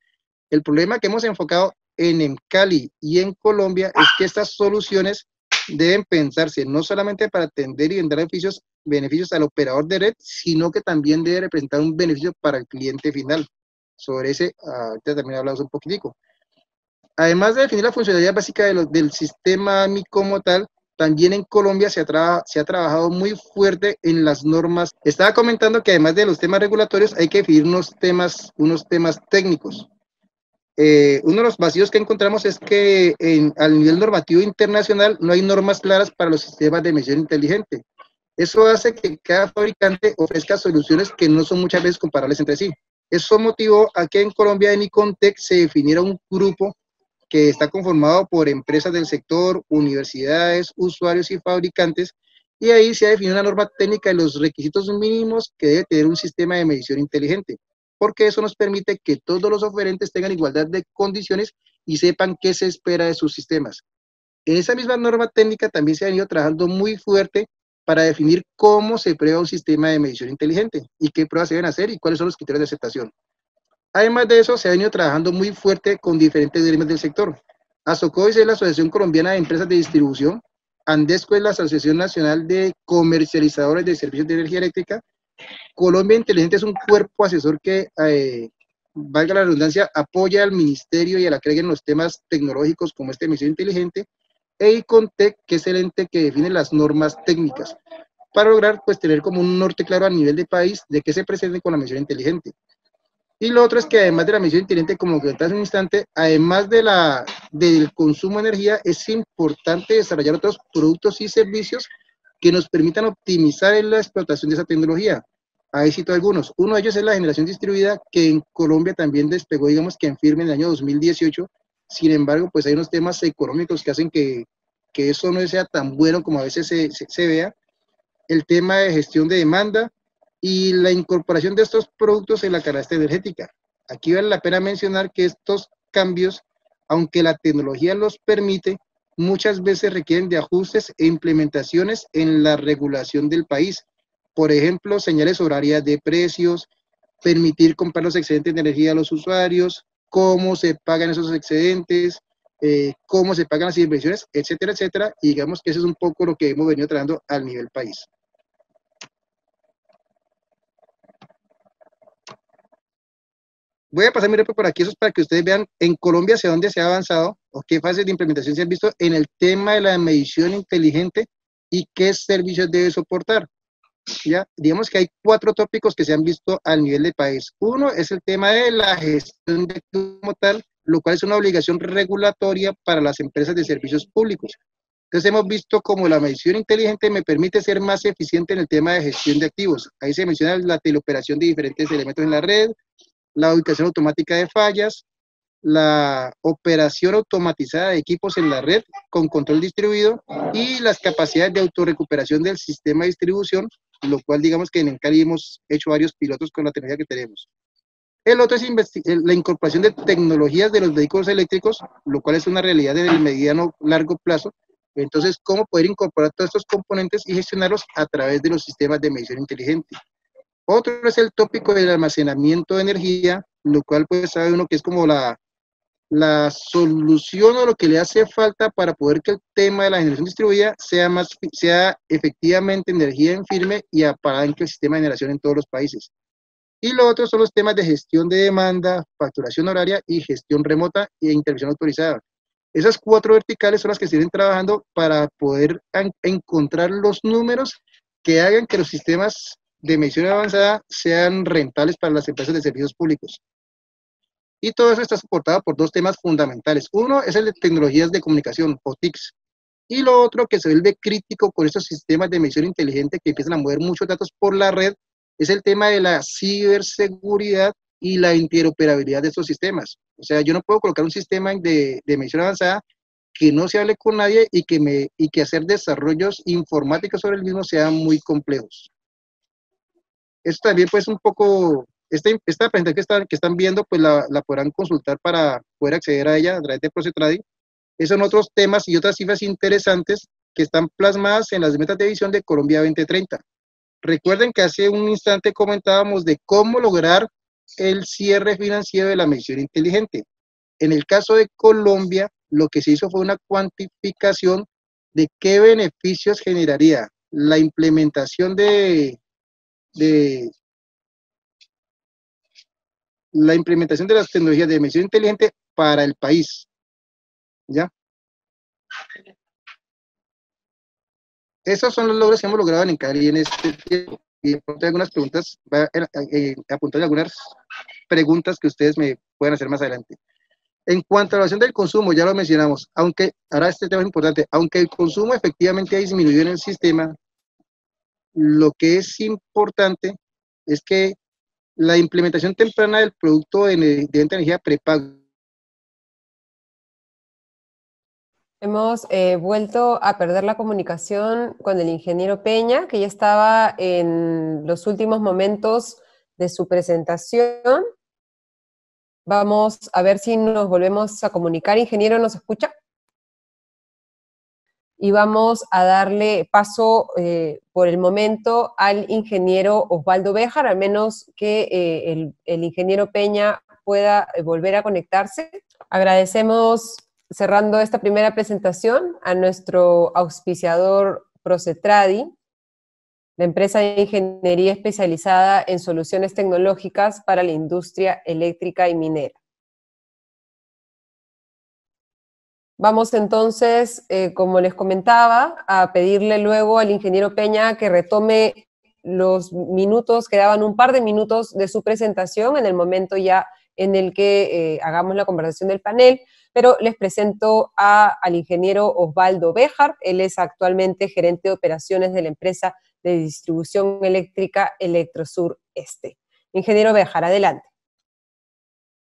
El problema que hemos enfocado en Cali y en Colombia es que estas soluciones deben pensarse no solamente para atender y vender beneficios al operador de red, sino que también debe representar un beneficio para el cliente final. Sobre ese, ahorita también hablamos un poquitico. Además de definir la funcionalidad básica del sistema AMI como tal, también en Colombia se ha trabajado muy fuerte en las normas. Estaba comentando que además de los temas regulatorios hay que definir unos temas técnicos. Uno de los vacíos que encontramos es que al nivel normativo internacional no hay normas claras para los sistemas de medición inteligente. Eso hace que cada fabricante ofrezca soluciones que no son muchas veces comparables entre sí. Eso motivó a que en Colombia en Icontec se definiera un grupo que está conformado por empresas del sector, universidades, usuarios y fabricantes, y ahí se ha definido una norma técnica de los requisitos mínimos que debe tener un sistema de medición inteligente, porque eso nos permite que todos los oferentes tengan igualdad de condiciones y sepan qué se espera de sus sistemas. En esa misma norma técnica también se ha venido trabajando muy fuerte para definir cómo se prueba un sistema de medición inteligente y qué pruebas se deben hacer y cuáles son los criterios de aceptación. Además de eso, se ha venido trabajando muy fuerte con diferentes gremios del sector. ASOCOIS es la Asociación Colombiana de Empresas de Distribución, ANDESCO es la Asociación Nacional de Comercializadores de Servicios de Energía Eléctrica, Colombia Inteligente es un cuerpo asesor que, valga la redundancia, apoya al ministerio y a la CREG en los temas tecnológicos como esta emisión inteligente, e ICONTEC, que es el ente que define las normas técnicas, para lograr pues tener como un norte claro a nivel de país de qué se presente con la emisión inteligente. Y lo otro es que además de la emisión inteligente, como que hace un instante, además del consumo de energía, es importante desarrollar otros productos y servicios que nos permitan optimizar en la explotación de esa tecnología. Ahí cito algunos. Uno de ellos es la generación distribuida, que en Colombia también despegó, digamos que en firme en el año 2018. Sin embargo, pues hay unos temas económicos que hacen que eso no sea tan bueno como a veces se vea. El tema de gestión de demanda y la incorporación de estos productos en la canasta energética. Aquí vale la pena mencionar que estos cambios, aunque la tecnología los permite, muchas veces requieren de ajustes e implementaciones en la regulación del país. Por ejemplo, señales horarias de precios, permitir comprar los excedentes de energía a los usuarios, cómo se pagan esos excedentes, cómo se pagan las inversiones, etcétera, etcétera. Y digamos que eso es un poco lo que hemos venido trabajando al nivel país. Voy a pasar mi report por aquí, eso es para que ustedes vean en Colombia hacia dónde se ha avanzado o qué fases de implementación se han visto en el tema de la medición inteligente y qué servicios debe soportar. ¿Ya? Digamos que hay 4 tópicos que se han visto al nivel del país. Uno es el tema de la gestión de como tal, lo cual es una obligación regulatoria para las empresas de servicios públicos. Entonces hemos visto como la medición inteligente me permite ser más eficiente en el tema de gestión de activos. Ahí se menciona la teleoperación de diferentes elementos en la red, la ubicación automática de fallas, la operación automatizada de equipos en la red con control distribuido y las capacidades de autorrecuperación del sistema de distribución, lo cual digamos que en Encali hemos hecho varios pilotos con la tecnología que tenemos. El otro es la incorporación de tecnologías de los vehículos eléctricos, lo cual es una realidad en el mediano largo plazo, Entonces, ¿cómo poder incorporar todos estos componentes y gestionarlos a través de los sistemas de medición inteligente? Otro es el tópico del almacenamiento de energía, lo cual pues sabe uno que es como la solución o lo que le hace falta para poder que el tema de la generación distribuida sea efectivamente energía en firme y apalanque el sistema de generación en todos los países. Y lo otro son los temas de gestión de demanda, facturación horaria y gestión remota e intervención autorizada. Esas 4 verticales son las que siguen trabajando para poder encontrar los números que hagan que los sistemas de medición avanzada sean rentables para las empresas de servicios públicos. Y todo eso está soportado por 2 temas fundamentales. Uno es el de tecnologías de comunicación, o TICs. Y lo otro que se vuelve crítico con estos sistemas de medición inteligente que empiezan a mover muchos datos por la red, es el tema de la ciberseguridad y la interoperabilidad de estos sistemas. O sea, yo no puedo colocar un sistema de medición avanzada que no se hable con nadie y que hacer desarrollos informáticos sobre el mismo sean muy complejos. Esto también pues un poco, esta presentación que están viendo pues la podrán consultar para poder acceder a ella a través de Procetradi. Esos son otros temas y otras cifras interesantes que están plasmadas en las metas de visión de Colombia 2030. Recuerden que hace un instante comentábamos de cómo lograr el cierre financiero de la medición inteligente. En el caso de Colombia, lo que se hizo fue una cuantificación de qué beneficios generaría la implementación de las tecnologías de medición inteligente para el país. ¿Ya? Esos son los logros que hemos logrado en Cali en este tiempo. Y de pronto hay algunas preguntas, voy a apuntar algunas preguntas que ustedes me pueden hacer más adelante. En cuanto a la evaluación del consumo, ya lo mencionamos, aunque, ahora este tema es importante, aunque el consumo efectivamente ha disminuido en el sistema, lo que es importante es que la implementación temprana del producto de venta de energía prepago. Hemos vuelto a perder la comunicación con el ingeniero Peña, que ya estaba en los últimos momentos de su presentación. Vamos a ver si nos volvemos a comunicar. Ingeniero, ¿nos escucha? Y vamos a darle paso por el momento al ingeniero Osvaldo Béjar, al menos que el ingeniero Peña pueda volver a conectarse. Agradecemos, cerrando esta primera presentación, a nuestro auspiciador Procetradi, la empresa de ingeniería especializada en soluciones tecnológicas para la industria eléctrica y minera. Vamos entonces, como les comentaba, a pedirle luego al ingeniero Peña que retome los minutos, quedaban un par de minutos de su presentación en el momento ya en el que hagamos la conversación del panel, pero les presento al ingeniero Osvaldo Béjar. Él es actualmente gerente de operaciones de la empresa de distribución eléctrica Electrosur Este. Ingeniero Béjar, adelante.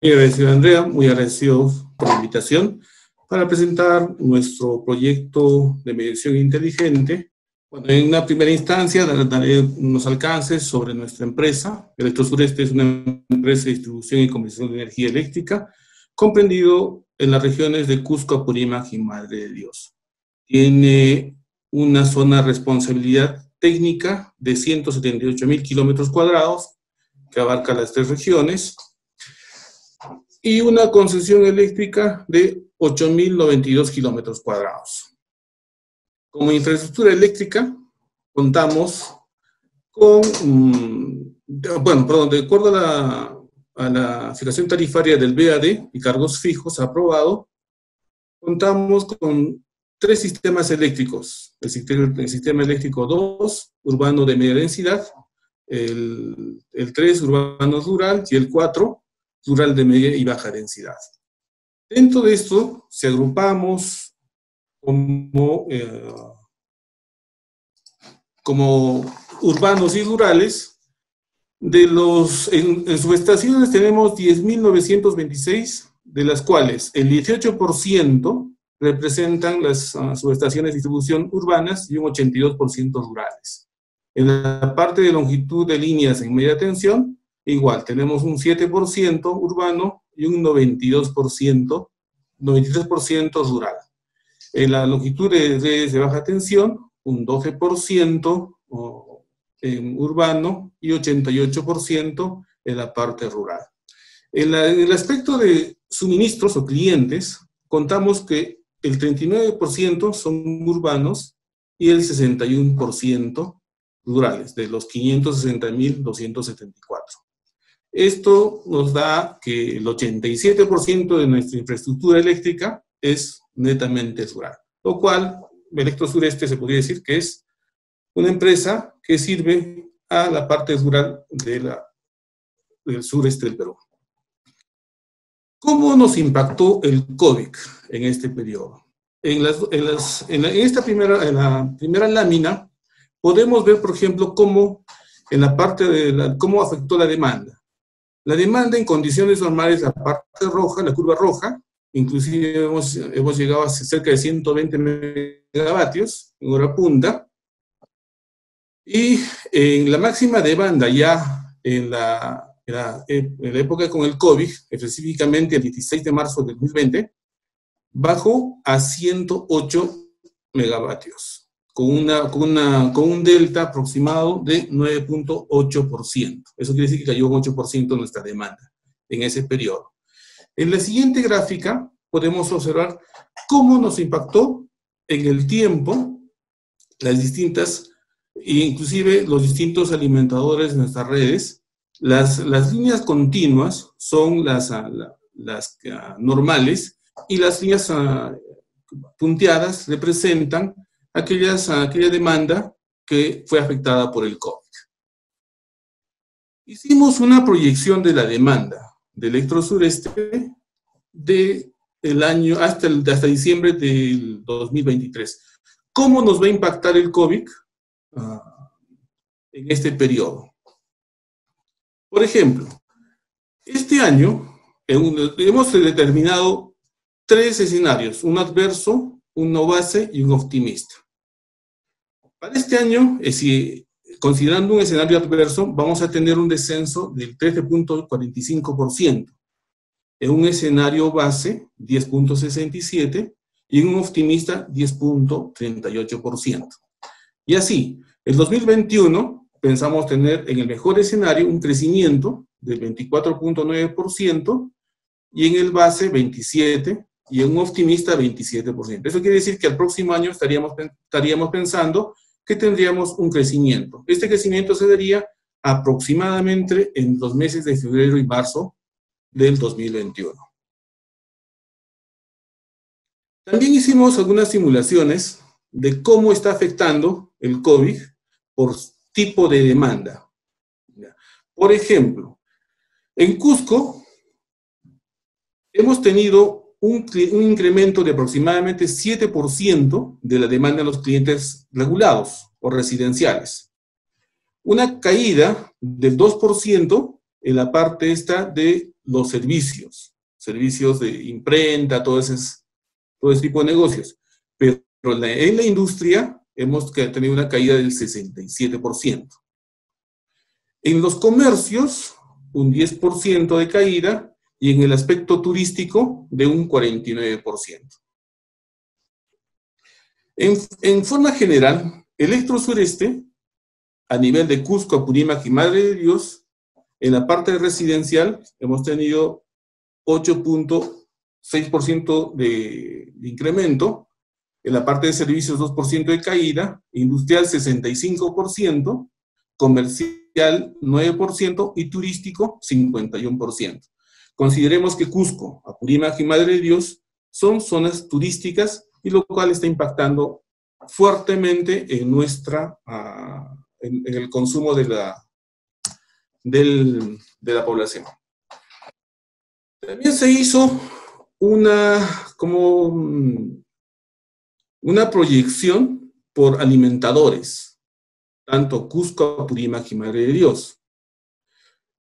Muy agradecido, Andrea, muy agradecido por la invitación para presentar nuestro proyecto de medición inteligente. Bueno, en una primera instancia daré unos alcances sobre nuestra empresa. Electrosur Este es una empresa de distribución y comercialización de energía eléctrica, comprendido en las regiones de Cusco, Apurímac y Madre de Dios. Tiene una zona de responsabilidad técnica de 178.000 kilómetros cuadrados, que abarca las 3 regiones, y una concesión eléctrica de 8.092 kilómetros cuadrados. Como infraestructura eléctrica, contamos con, de acuerdo a la fijación tarifaria del BAD y cargos fijos aprobado, contamos con 3 sistemas eléctricos. El sistema eléctrico 2, urbano de media densidad, el 3, urbano rural, y el 4, rural de media y baja densidad. Dentro de esto, se agrupamos como urbanos y rurales. En subestaciones tenemos 10.926, de las cuales el 18% representan las subestaciones de distribución urbanas y un 82% rurales. En la parte de longitud de líneas en media tensión, igual, tenemos un 7% urbano y un 93% rural. En la longitud de redes de baja tensión, un 12% en urbano y 88% en la parte rural. En el aspecto de suministros o clientes, contamos que el 39% son urbanos y el 61% rurales, de los 560.274. Esto nos da que el 87% de nuestra infraestructura eléctrica es netamente rural, lo cual Electrosureste se podría decir que es una empresa que sirve a la parte rural del sureste del Perú. ¿Cómo nos impactó el COVID en este periodo? En la primera lámina podemos ver, por ejemplo, cómo cómo afectó la demanda. La demanda en condiciones normales, la parte roja, la curva roja, inclusive hemos llegado a cerca de 120 megavatios en hora punta, y en la máxima demanda ya en la época con el COVID, específicamente el 16 de marzo del 2020, bajó a 108 megavatios, con un delta aproximado de 9.8%. Eso quiere decir que cayó un 8% nuestra demanda en ese periodo. En la siguiente gráfica podemos observar cómo nos impactó en el tiempo las distintas, inclusive los distintos alimentadores de nuestras redes. Las líneas continuas son las normales, y las líneas punteadas representan aquella demanda que fue afectada por el COVID. Hicimos una proyección de la demanda de Electrosureste del año hasta diciembre del 2023. ¿Cómo nos va a impactar el COVID en este periodo? Por ejemplo, este año hemos determinado 3 escenarios: un adverso, un no base y un optimista. Para este año, considerando un escenario adverso, vamos a tener un descenso del 13.45%, en un escenario base 10.67% y en un optimista 10.38%. Y así, el 2021 pensamos tener en el mejor escenario un crecimiento del 24.9% y en el base 27% y en un optimista 27%. Eso quiere decir que al próximo año estaríamos pensando que tendríamos un crecimiento. Este crecimiento se daría aproximadamente en los meses de febrero y marzo del 2021. También hicimos algunas simulaciones de cómo está afectando el COVID por tipo de demanda. Por ejemplo, en Cusco hemos tenido un incremento de aproximadamente 7% de la demanda de los clientes regulados o residenciales. Una caída del 2% en la parte de los servicios de imprenta, todo ese tipo de negocios. Pero en la industria hemos tenido una caída del 67%. En los comercios, un 10% de caída, y en el aspecto turístico, de un 49%. En forma general, Electrosureste, a nivel de Cusco, Apurímac y Madre de Dios, en la parte residencial hemos tenido 8.6% de incremento, en la parte de servicios 2% de caída, industrial 65%, comercial 9% y turístico 51%. Consideremos que Cusco, Apurímac y Madre de Dios son zonas turísticas, y lo cual está impactando fuertemente en el consumo de la población. También se hizo una proyección por alimentadores, tanto Cusco, Apurímac y Madre de Dios,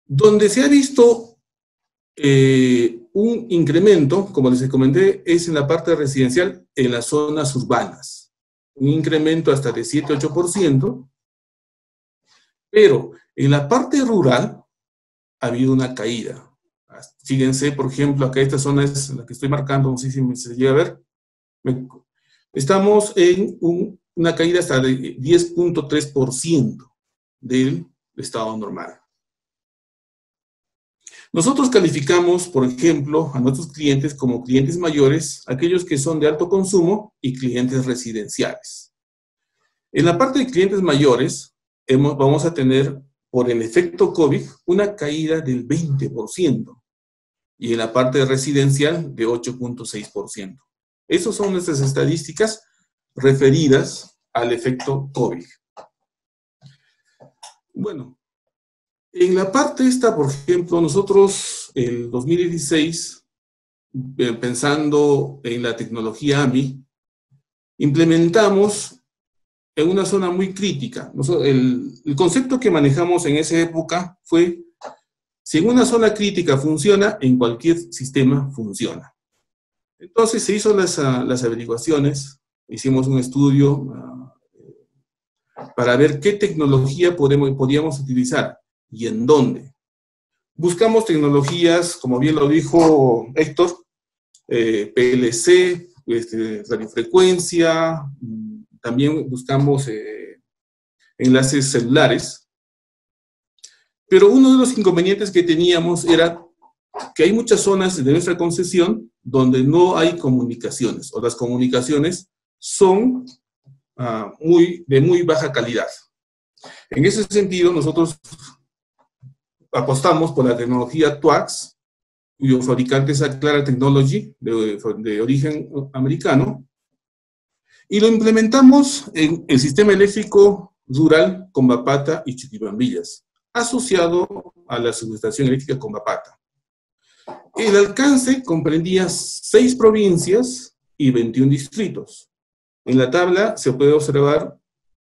donde se ha visto un incremento, como les comenté, es en la parte residencial en las zonas urbanas. Un incremento hasta de 7-8%, pero en la parte rural ha habido una caída. Fíjense, por ejemplo, acá esta zona es la que estoy marcando, no sé si se llega a ver. estamos en una caída hasta de 10.3% del estado normal. Nosotros calificamos, por ejemplo, a nuestros clientes como clientes mayores, aquellos que son de alto consumo y clientes residenciales. En la parte de clientes mayores, vamos a tener, por el efecto COVID, una caída del 20%, y en la parte residencial de 8.6%. Esas son nuestras estadísticas referidas al efecto COVID. Bueno, en la parte esta, por ejemplo, nosotros el 2016, pensando en la tecnología AMI, implementamos en una zona muy crítica. El concepto que manejamos en esa época fue: si en una zona crítica funciona, en cualquier sistema funciona. Entonces se hizo las averiguaciones, hicimos un estudio para ver qué tecnología podíamos utilizar y en dónde. Buscamos tecnologías, como bien lo dijo Héctor, PLC, radiofrecuencia, también buscamos enlaces celulares. Pero uno de los inconvenientes que teníamos era que hay muchas zonas de nuestra concesión donde no hay comunicaciones, o las comunicaciones son de muy baja calidad. En ese sentido, nosotros apostamos por la tecnología TWACS, cuyo fabricante es Aclara Technology, de origen americano, y lo implementamos en el sistema eléctrico rural Combapata y Chuquibambillas, asociado a la subestación eléctrica Combapata. El alcance comprendía 6 provincias y 21 distritos. En la tabla se puede observar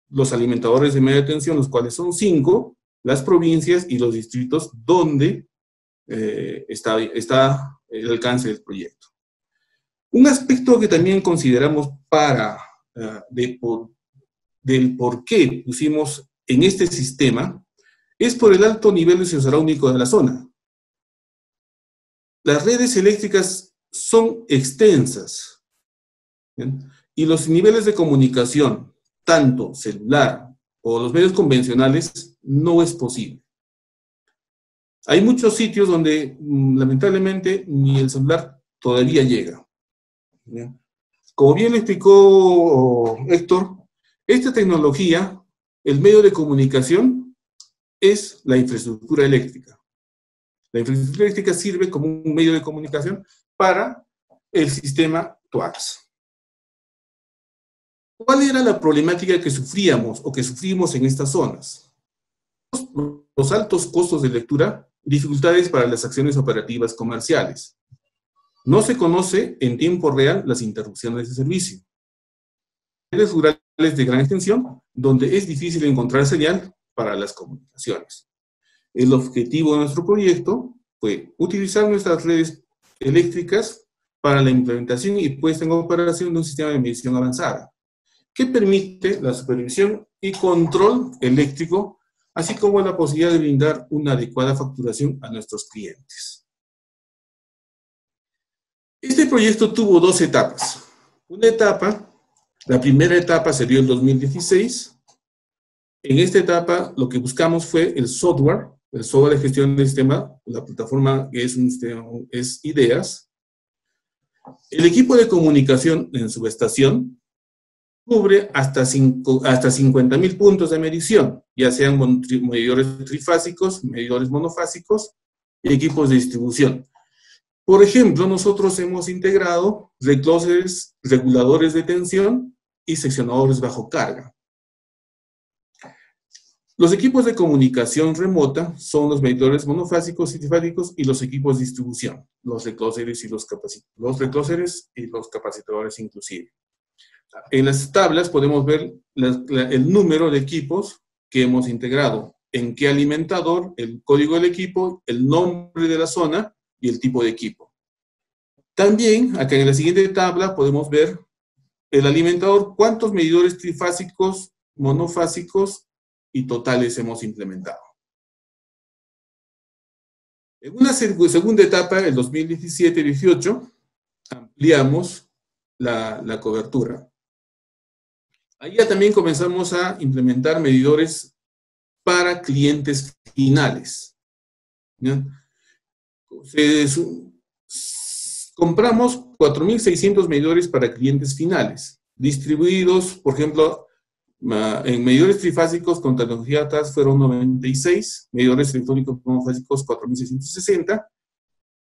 los alimentadores de media tensión, los cuales son 5, las provincias y los distritos donde está el alcance del proyecto. Un aspecto que también consideramos del por qué pusimos en este sistema es por el alto nivel de sensor único de la zona. Las redes eléctricas son extensas, ¿bien? Y los niveles de comunicación, tanto celular o los medios convencionales, no es posible. Hay muchos sitios donde lamentablemente ni el celular todavía llega, ¿bien? Como bien lo explicó Héctor, esta tecnología, el medio de comunicación es la infraestructura eléctrica. La infraestructura eléctrica sirve como un medio de comunicación para el sistema TWACS. ¿Cuál era la problemática que sufríamos o que sufrimos en estas zonas? Los altos costos de lectura, dificultades para las acciones operativas comerciales. No se conoce en tiempo real las interrupciones de servicio. Redes rurales de gran extensión, donde es difícil encontrar señal para las comunicaciones. El objetivo de nuestro proyecto fue utilizar nuestras redes eléctricas para la implementación y puesta en operación de un sistema de medición avanzada, que permite la supervisión y control eléctrico, así como la posibilidad de brindar una adecuada facturación a nuestros clientes. Este proyecto tuvo 2 etapas. La primera etapa se dio en 2016. En esta etapa lo que buscamos fue el software de gestión del sistema, la plataforma que es IDEAS. El equipo de comunicación en subestación cubre hasta 50.000 puntos de medición, ya sean medidores trifásicos, medidores monofásicos y equipos de distribución. Por ejemplo, nosotros hemos integrado reclosers, reguladores de tensión y seccionadores bajo carga. Los equipos de comunicación remota son los medidores monofásicos y trifásicos y los equipos de distribución, los reclosers y los capacitadores inclusive. En las tablas podemos ver el número de equipos que hemos integrado, en qué alimentador, el código del equipo, el nombre de la zona y el tipo de equipo. También, acá en la siguiente tabla podemos ver el alimentador, cuántos medidores trifásicos, monofásicos y totales hemos implementado. En una segunda etapa, el 2017-18, ampliamos la cobertura. Ahí ya también comenzamos a implementar medidores para clientes finales. ¿Ya? Compramos 4.600 medidores para clientes finales, distribuidos, por ejemplo, en medidores trifásicos con tecnología TAS fueron 96, medidores electrónicos monofásicos 4.660,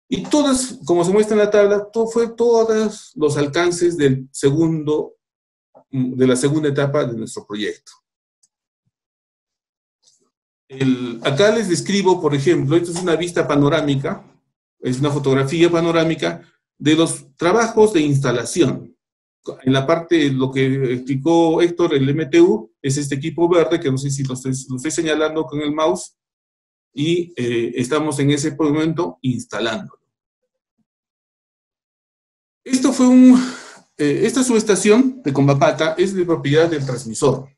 y todas, como se muestra en la tabla, todos los alcances de la segunda etapa de nuestro proyecto. Acá les describo, por ejemplo, esto es una vista panorámica, es una fotografía panorámica de los trabajos de instalación. En la parte, lo que explicó Héctor, el MTU, es este equipo verde, que no sé si lo estoy señalando con el mouse, y estamos en ese momento instalando. Esta subestación de Combapata es de propiedad del transmisor.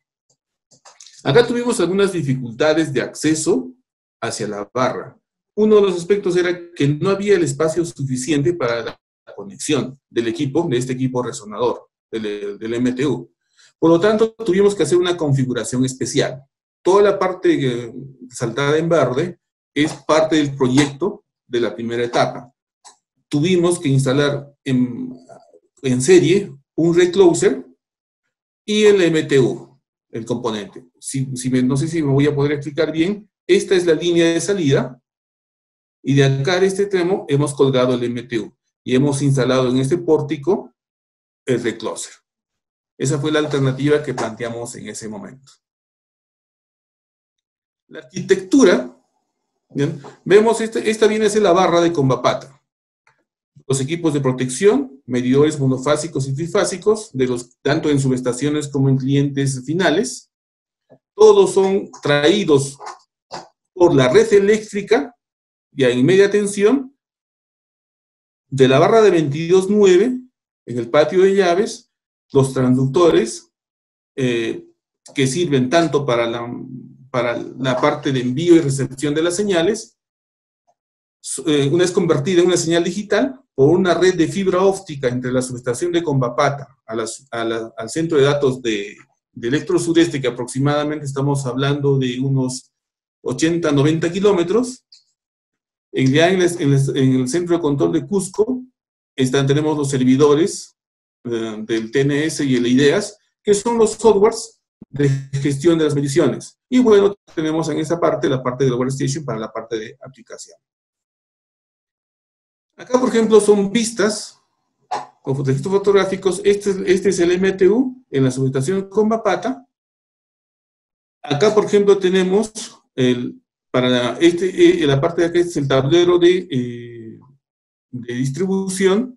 Acá tuvimos algunas dificultades de acceso hacia la barra. Uno de los aspectos era que no había el espacio suficiente para la conexión del equipo, de este equipo resonador, del MTU. Por lo tanto, tuvimos que hacer una configuración especial. Toda la parte saltada en verde es parte del proyecto de la primera etapa. Tuvimos que instalar en serie un recloser y el MTU, el componente. No sé si me voy a poder explicar bien. Esta es la línea de salida, y de acá a este extremo hemos colgado el MTU, y hemos instalado en este pórtico el recloser. Esa fue la alternativa que planteamos en ese momento. La arquitectura, ¿bien? Vemos, esta viene a ser la barra de Combapata. Los equipos de protección, medidores monofásicos y trifásicos, tanto en subestaciones como en clientes finales, todos son traídos por la red eléctrica, ya en media tensión, de la barra de 22.9, en el patio de llaves, los transductores, que sirven tanto para la parte de envío y recepción de las señales, una vez convertida en una señal digital, por una red de fibra óptica entre la subestación de Combapata al centro de datos de Electro Sureste, que aproximadamente estamos hablando de unos 80, 90 kilómetros. Ya en el centro de control de Cusco tenemos los servidores del TNS y el IDEAS, que son los softwares de gestión de las mediciones. Y bueno, tenemos en esa parte la parte del workstation para la parte de aplicación. Acá, por ejemplo, son vistas con registros fotográficos. Este es el MTU en la subestación Combapata. Acá, por ejemplo, tenemos la parte de acá es el tablero de distribución,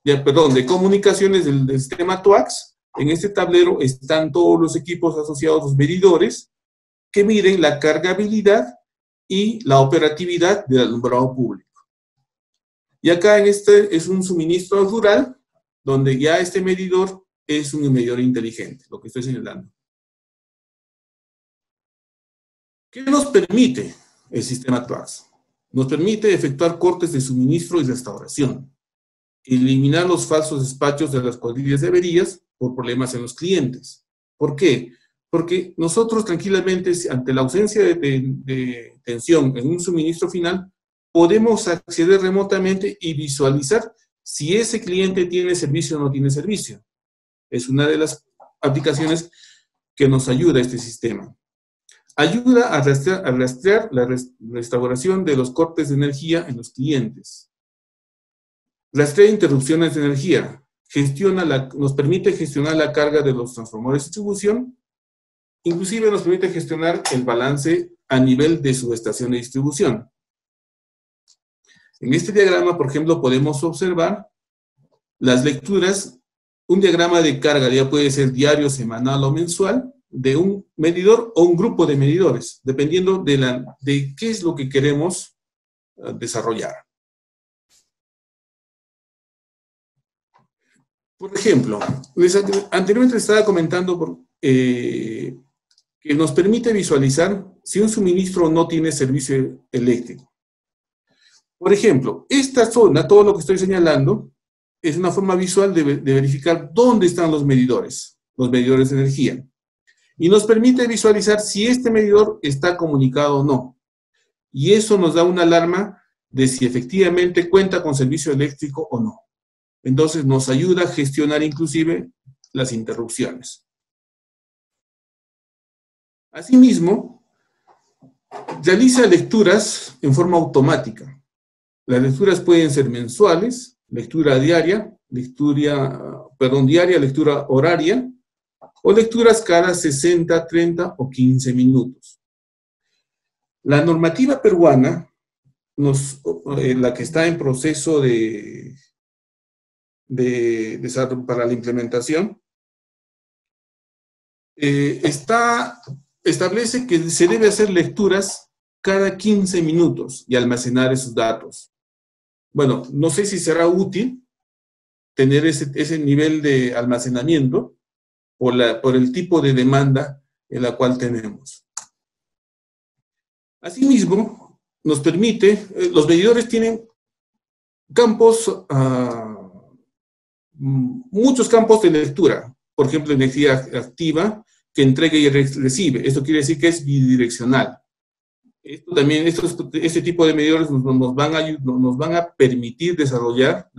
de comunicaciones del sistema TWACS. En este tablero están todos los equipos asociados, los medidores, que miden la cargabilidad y la operatividad del alumbrado público. Y acá es un suministro rural, donde ya este medidor es un medidor inteligente, lo que estoy señalando. ¿Qué nos permite el sistema TWACS? Nos permite efectuar cortes de suministro y restauración, eliminar los falsos despachos de las cuadrillas de averías por problemas en los clientes. ¿Por qué? Porque nosotros tranquilamente, ante la ausencia de tensión en un suministro final, podemos acceder remotamente y visualizar si ese cliente tiene servicio o no tiene servicio. Es una de las aplicaciones que nos ayuda a este sistema. Ayuda a rastrear la restauración de los cortes de energía en los clientes. Rastrea interrupciones de energía. Nos permite gestionar la carga de los transformadores de distribución. Inclusive nos permite gestionar el balance a nivel de subestación de distribución. En este diagrama, por ejemplo, podemos observar las lecturas, un diagrama de carga, ya puede ser diario, semanal o mensual, de un medidor o un grupo de medidores, dependiendo de qué es lo que queremos desarrollar. Por ejemplo, anteriormente les estaba comentando que nos permite visualizar si un suministro no tiene servicio eléctrico. Por ejemplo, esta zona, todo lo que estoy señalando, es una forma visual de verificar dónde están los medidores. los medidores de energía. Y nos permite visualizar si este medidor está comunicado o no. Y eso nos da una alarma de si efectivamente cuenta con servicio eléctrico o no. Entonces nos ayuda a gestionar inclusive las interrupciones. Asimismo, realiza lecturas en forma automática. Las lecturas pueden ser mensuales, lectura diaria, lectura horaria, o lecturas cada 60, 30 o 15 minutos. La normativa peruana, la que está en proceso para la implementación, establece que se debe hacer lecturas cada 15 minutos y almacenar esos datos. Bueno, no sé si será útil tener ese nivel de almacenamiento por el tipo de demanda en la cual tenemos. Asimismo, nos permite, los medidores tienen campos, muchos campos de lectura. Por ejemplo, energía activa que entrega y recibe. Esto quiere decir que es bidireccional. Este tipo de medidores nos van a permitir desarrollar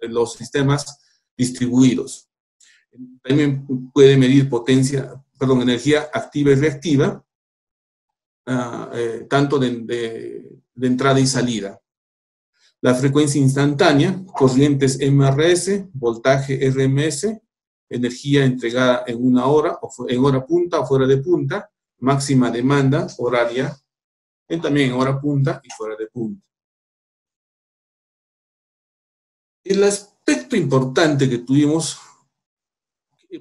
los sistemas distribuidos. También puede medir energía activa y reactiva, tanto de entrada y salida. La frecuencia instantánea, corrientes MRS, voltaje RMS, energía entregada en una hora, en hora punta o fuera de punta, máxima demanda horaria, también en hora punta y fuera de punta. El aspecto importante que tuvimos,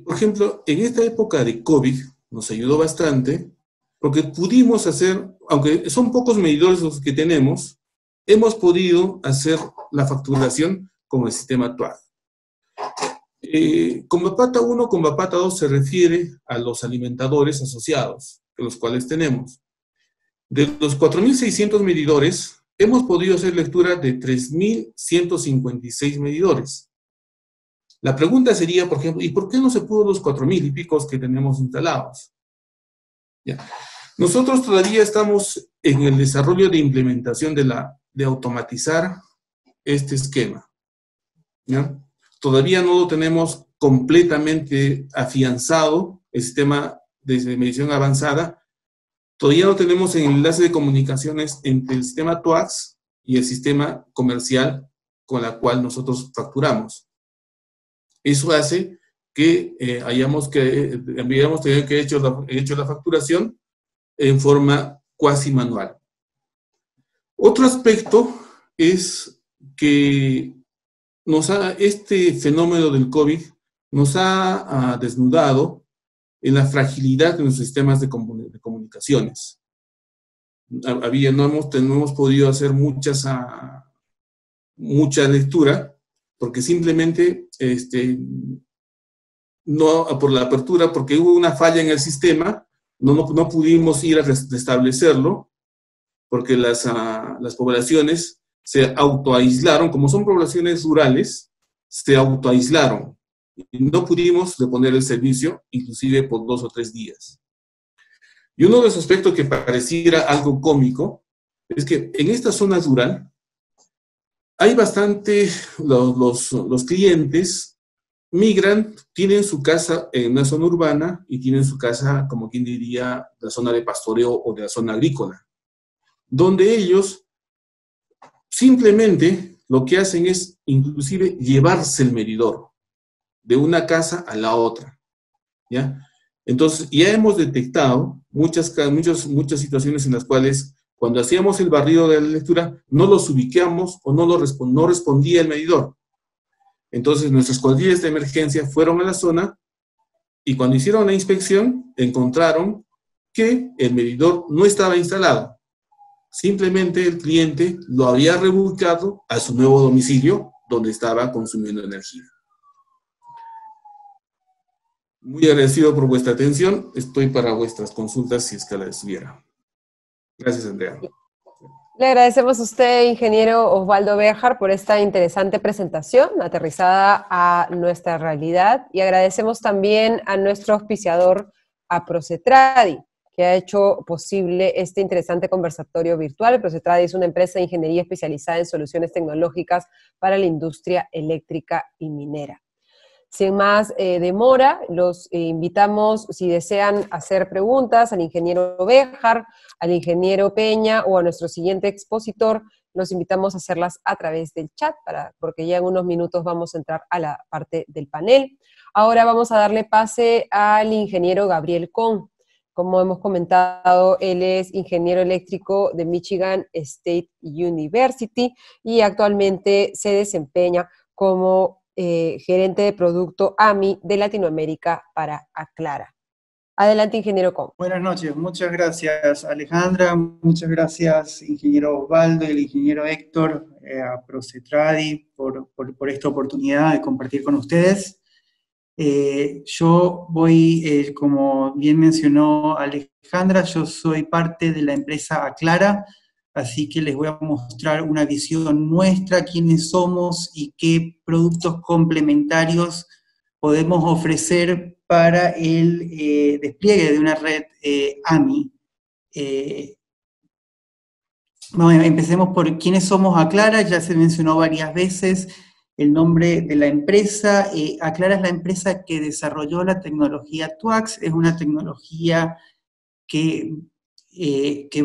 por ejemplo, en esta época de COVID, nos ayudó bastante, porque pudimos hacer, aunque son pocos medidores los que tenemos, hemos podido hacer la facturación con el sistema TUAG. Con BAPATA 1, con BAPATA 2 se refiere a los alimentadores asociados, los cuales tenemos. De los 4.600 medidores, hemos podido hacer lectura de 3.156 medidores. La pregunta sería, por ejemplo, ¿y por qué no se pudo los 4.000 y picos que tenemos instalados? Ya. Nosotros todavía estamos en el desarrollo de implementación de automatizar este esquema. ¿Ya? Todavía no lo tenemos completamente afianzado, el sistema de medición avanzada. Todavía no tenemos el enlace de comunicaciones entre el sistema TUAX y el sistema comercial con la cual nosotros facturamos. Eso hace que hayamos tenido que hecho la facturación en forma cuasi manual. Otro aspecto es que este fenómeno del COVID nos ha desnudado en la fragilidad de nuestros sistemas de comunicaciones. No hemos podido hacer mucha lectura porque simplemente no por la apertura, porque hubo una falla en el sistema, no pudimos ir a restablecerlo porque las poblaciones se autoaislaron, como son poblaciones rurales, se autoaislaron. Y no pudimos reponer el servicio, inclusive por 2 o 3 días. Y uno de los aspectos que pareciera algo cómico es que en esta zona rural hay bastante, los clientes migran, tienen su casa en una zona urbana y tienen su casa, como quien diría, la zona de pastoreo o de la zona agrícola, donde ellos simplemente lo que hacen es inclusive llevarse el medidor de una casa a la otra, ¿ya? Entonces, ya hemos detectado muchas situaciones en las cuales, cuando hacíamos el barrido de la lectura, no los ubicamos o no respondía el medidor. Entonces, nuestras cuadrillas de emergencia fueron a la zona y cuando hicieron la inspección, encontraron que el medidor no estaba instalado. Simplemente el cliente lo había reubicado a su nuevo domicilio, donde estaba consumiendo energía. Muy agradecido por vuestra atención. Estoy para vuestras consultas si es que las hubiera. Gracias, Andrea. Le agradecemos a usted, ingeniero Osvaldo Béjar, por esta interesante presentación aterrizada a nuestra realidad, y agradecemos también a nuestro auspiciador, a Procetradi, que ha hecho posible este interesante conversatorio virtual. Procetradi es una empresa de ingeniería especializada en soluciones tecnológicas para la industria eléctrica y minera. Sin más demora, los invitamos, si desean hacer preguntas al ingeniero Béjar, al ingeniero Peña o a nuestro siguiente expositor, los invitamos a hacerlas a través del chat, porque ya en unos minutos vamos a entrar a la parte del panel. Ahora vamos a darle pase al ingeniero Gabriel Kohn. Como hemos comentado, él es ingeniero eléctrico de Michigan State University y actualmente se desempeña como gerente de producto AMI de Latinoamérica para Aclara. Adelante, ingeniero Kohn. Buenas noches, muchas gracias Alejandra, muchas gracias ingeniero Osvaldo y el ingeniero Héctor, a Procetradi por esta oportunidad de compartir con ustedes. Yo voy, como bien mencionó Alejandra, yo soy parte de la empresa Aclara, así que les voy a mostrar una visión nuestra, quiénes somos y qué productos complementarios podemos ofrecer para el despliegue de una red AMI. Bueno, empecemos por quiénes somos Aclara, ya se mencionó varias veces el nombre de la empresa. Aclara es la empresa que desarrolló la tecnología TWACS, es una tecnología que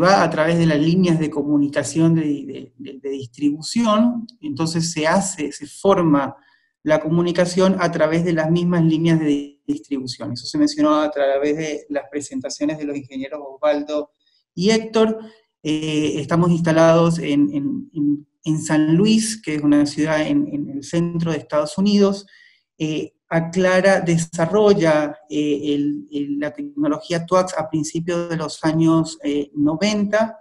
va a través de las líneas de comunicación de distribución. Entonces se forma la comunicación a través de las mismas líneas de distribución. Eso se mencionó a través de las presentaciones de los ingenieros Osvaldo y Héctor. Estamos instalados en San Luis, que es una ciudad en el centro de Estados Unidos. Aclara desarrolla la tecnología TWACS a principios de los años 90,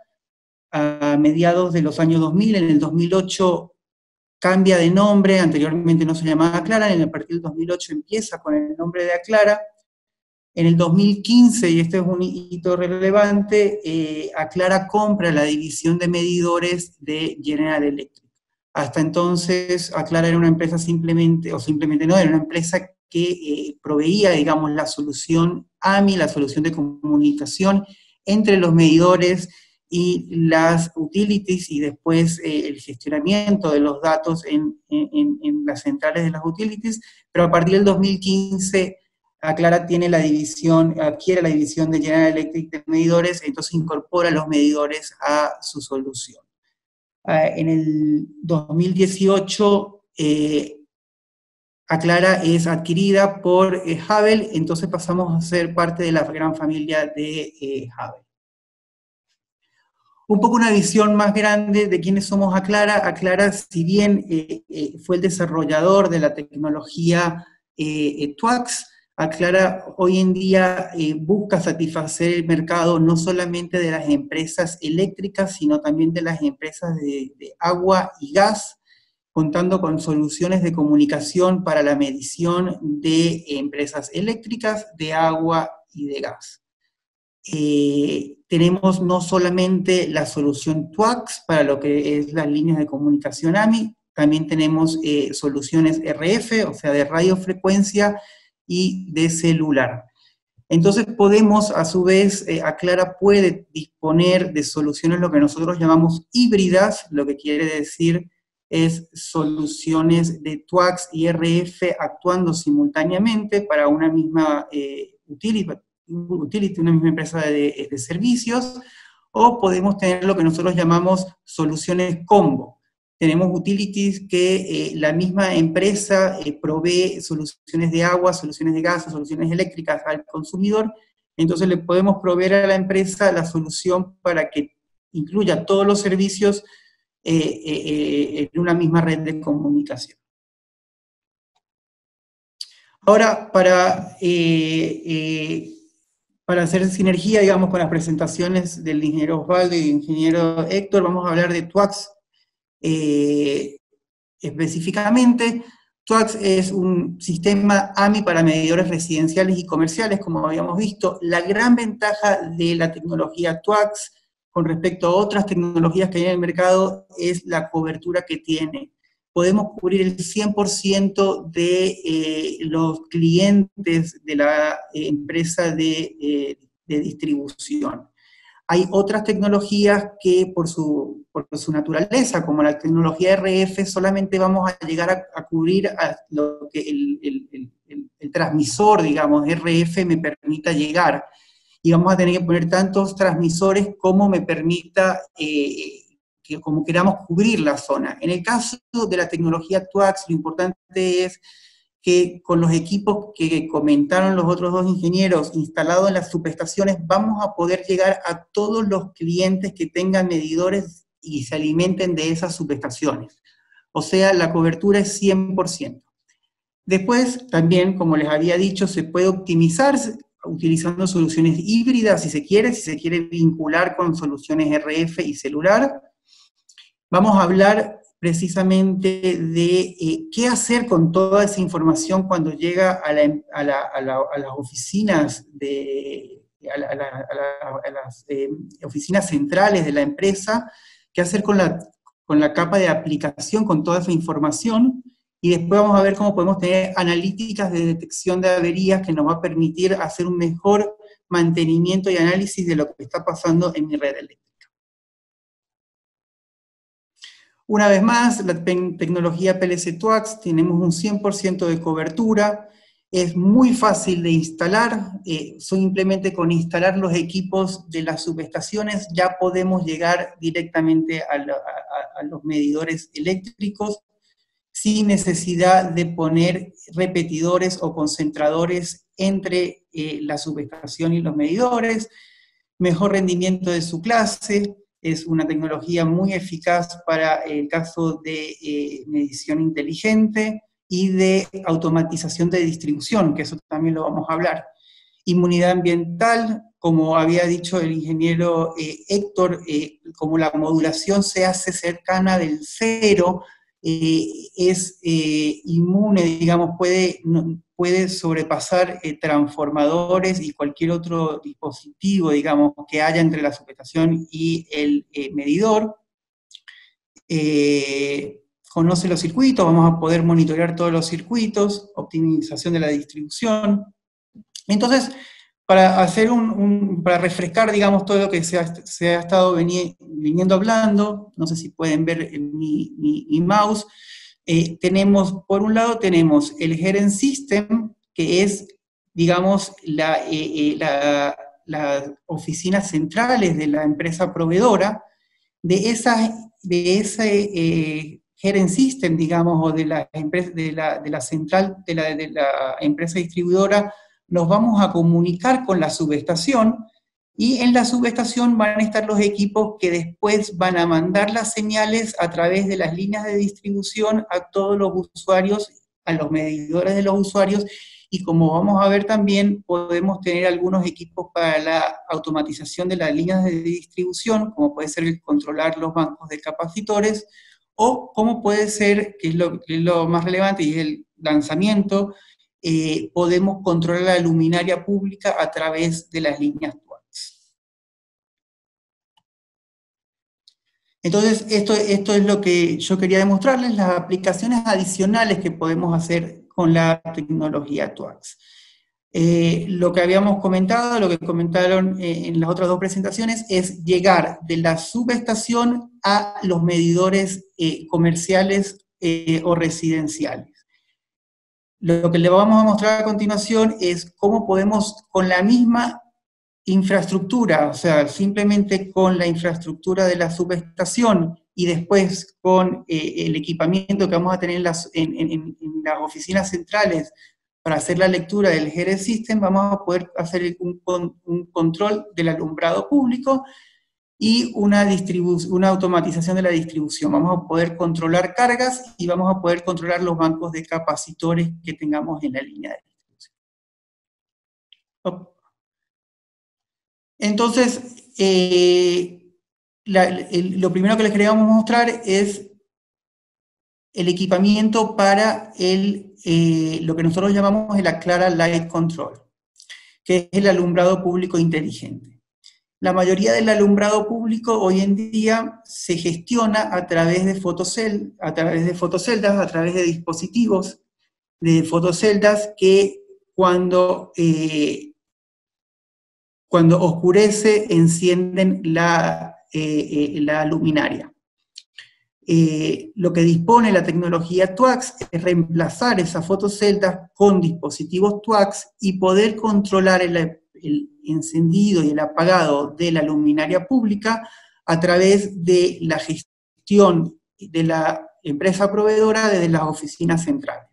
a mediados de los años 2000, en el 2008 cambia de nombre, anteriormente no se llamaba Aclara, a partir del 2008 empieza con el nombre de Aclara. En el 2015, y este es un hito relevante, Aclara compra la división de medidores de General Electric. Hasta entonces, Aclara era una empresa era una empresa que proveía, digamos, la solución AMI, la solución de comunicación entre los medidores y las utilities, y después el gestionamiento de los datos en las centrales de las utilities, pero a partir del 2015, Aclara adquiere la división de General Electric de medidores, entonces incorpora los medidores a su solución. En el 2018, Aclara es adquirida por Havel, entonces pasamos a ser parte de la gran familia de Havel. Un poco una visión más grande de quiénes somos Aclara. Aclara, si bien fue el desarrollador de la tecnología TWACS, Aclara hoy en día busca satisfacer el mercado no solamente de las empresas eléctricas, sino también de las empresas de agua y gas, contando con soluciones de comunicación para la medición de empresas eléctricas, de agua y de gas. Tenemos no solamente la solución TWACS para lo que es las líneas de comunicación AMI, también tenemos soluciones RF, o sea, de radiofrecuencia y de celular. Entonces podemos, a su vez, Aclara puede disponer de soluciones, lo que nosotros llamamos híbridas, lo que quiere decir es soluciones de TWACS y RF actuando simultáneamente para una misma utility, una misma empresa de servicios, o podemos tener lo que nosotros llamamos soluciones combo. Tenemos utilities que la misma empresa provee soluciones de agua, soluciones de gas, soluciones eléctricas al consumidor, entonces le podemos proveer a la empresa la solución para que incluya todos los servicios en una misma red de comunicación. Ahora, para hacer sinergia, digamos, con las presentaciones del ingeniero Osvaldo y del ingeniero Héctor, vamos a hablar de TWACS. Específicamente, TWACS es un sistema AMI para medidores residenciales y comerciales, como habíamos visto. La gran ventaja de la tecnología TWACS con respecto a otras tecnologías que hay en el mercado es la cobertura que tiene. Podemos cubrir el 100% de los clientes de la empresa de distribución. Hay otras tecnologías que por su naturaleza, como la tecnología RF, solamente vamos a llegar a cubrir a lo que el transmisor, digamos, RF me permita llegar. Y vamos a tener que poner tantos transmisores como me permita, como queramos cubrir la zona. En el caso de la tecnología TWACS, lo importante es que con los equipos que comentaron los otros dos ingenieros instalados en las subestaciones, vamos a poder llegar a todos los clientes que tengan medidores y se alimenten de esas subestaciones. O sea, la cobertura es 100%. Después, también, como les había dicho, se puede optimizar utilizando soluciones híbridas, si se quiere vincular con soluciones RF y celular. Vamos a hablar precisamente de qué hacer con toda esa información cuando llega a las oficinas oficinas centrales de la empresa, qué hacer con la capa de aplicación, con toda esa información, y después vamos a ver cómo podemos tener analíticas de detección de averías que nos va a permitir hacer un mejor mantenimiento y análisis de lo que está pasando en mi red eléctrica. Una vez más, la tecnología PLC-TWACS, tenemos un 100% de cobertura, es muy fácil de instalar, simplemente con instalar los equipos de las subestaciones ya podemos llegar directamente a los medidores eléctricos, sin necesidad de poner repetidores o concentradores entre la subestación y los medidores, mejor rendimiento de su clase. Es una tecnología muy eficaz para el caso de medición inteligente y de automatización de distribución, que eso también lo vamos a hablar. Inmunidad ambiental, como había dicho el ingeniero Héctor, como la modulación se hace cercana del cero, es inmune, digamos, puede sobrepasar transformadores y cualquier otro dispositivo, digamos, que haya entre la subestación y el medidor. Conoce los circuitos, vamos a poder monitorear todos los circuitos, optimización de la distribución. Entonces, para hacer para refrescar, digamos, todo lo que se ha estado viniendo hablando, no sé si pueden ver mi mouse, por un lado tenemos el Gearing System, que es, digamos, las oficinas centrales de la empresa proveedora. De ese Gearing System, digamos, o de la central de la empresa distribuidora, nos vamos a comunicar con la subestación, y en la subestación van a estar los equipos que después van a mandar las señales a través de las líneas de distribución a todos los usuarios, a los medidores de los usuarios, y como vamos a ver también, podemos tener algunos equipos para la automatización de las líneas de distribución, como puede ser el controlar los bancos de capacitores, o como puede ser, que es lo más relevante, y es el lanzamiento, podemos controlar la luminaria pública a través de las líneas TWACS. Entonces, esto es lo que yo quería demostrarles, las aplicaciones adicionales que podemos hacer con la tecnología TWACS. Lo que habíamos comentado, lo que comentaron en las otras dos presentaciones, es llegar de la subestación a los medidores comerciales o residenciales. Lo que le vamos a mostrar a continuación es cómo podemos, con la misma infraestructura, o sea, simplemente con la infraestructura de la subestación y después con el equipamiento que vamos a tener en las oficinas centrales para hacer la lectura del Gearing System, vamos a poder hacer un control del alumbrado público y una automatización de la distribución. Vamos a poder controlar cargas y vamos a poder controlar los bancos de capacitores que tengamos en la línea de distribución. Entonces, lo primero que les queríamos mostrar es el equipamiento para lo que nosotros llamamos el Aclara Light Control, que es el alumbrado público inteligente. La mayoría del alumbrado público hoy en día se gestiona a través de fotoceldas, a través de dispositivos de fotoceldas que cuando oscurece encienden la luminaria. Lo que dispone la tecnología TWACS es reemplazar esas fotoceldas con dispositivos TWACS y poder controlar el encendido y el apagado de la luminaria pública a través de la gestión de la empresa proveedora desde las oficinas centrales.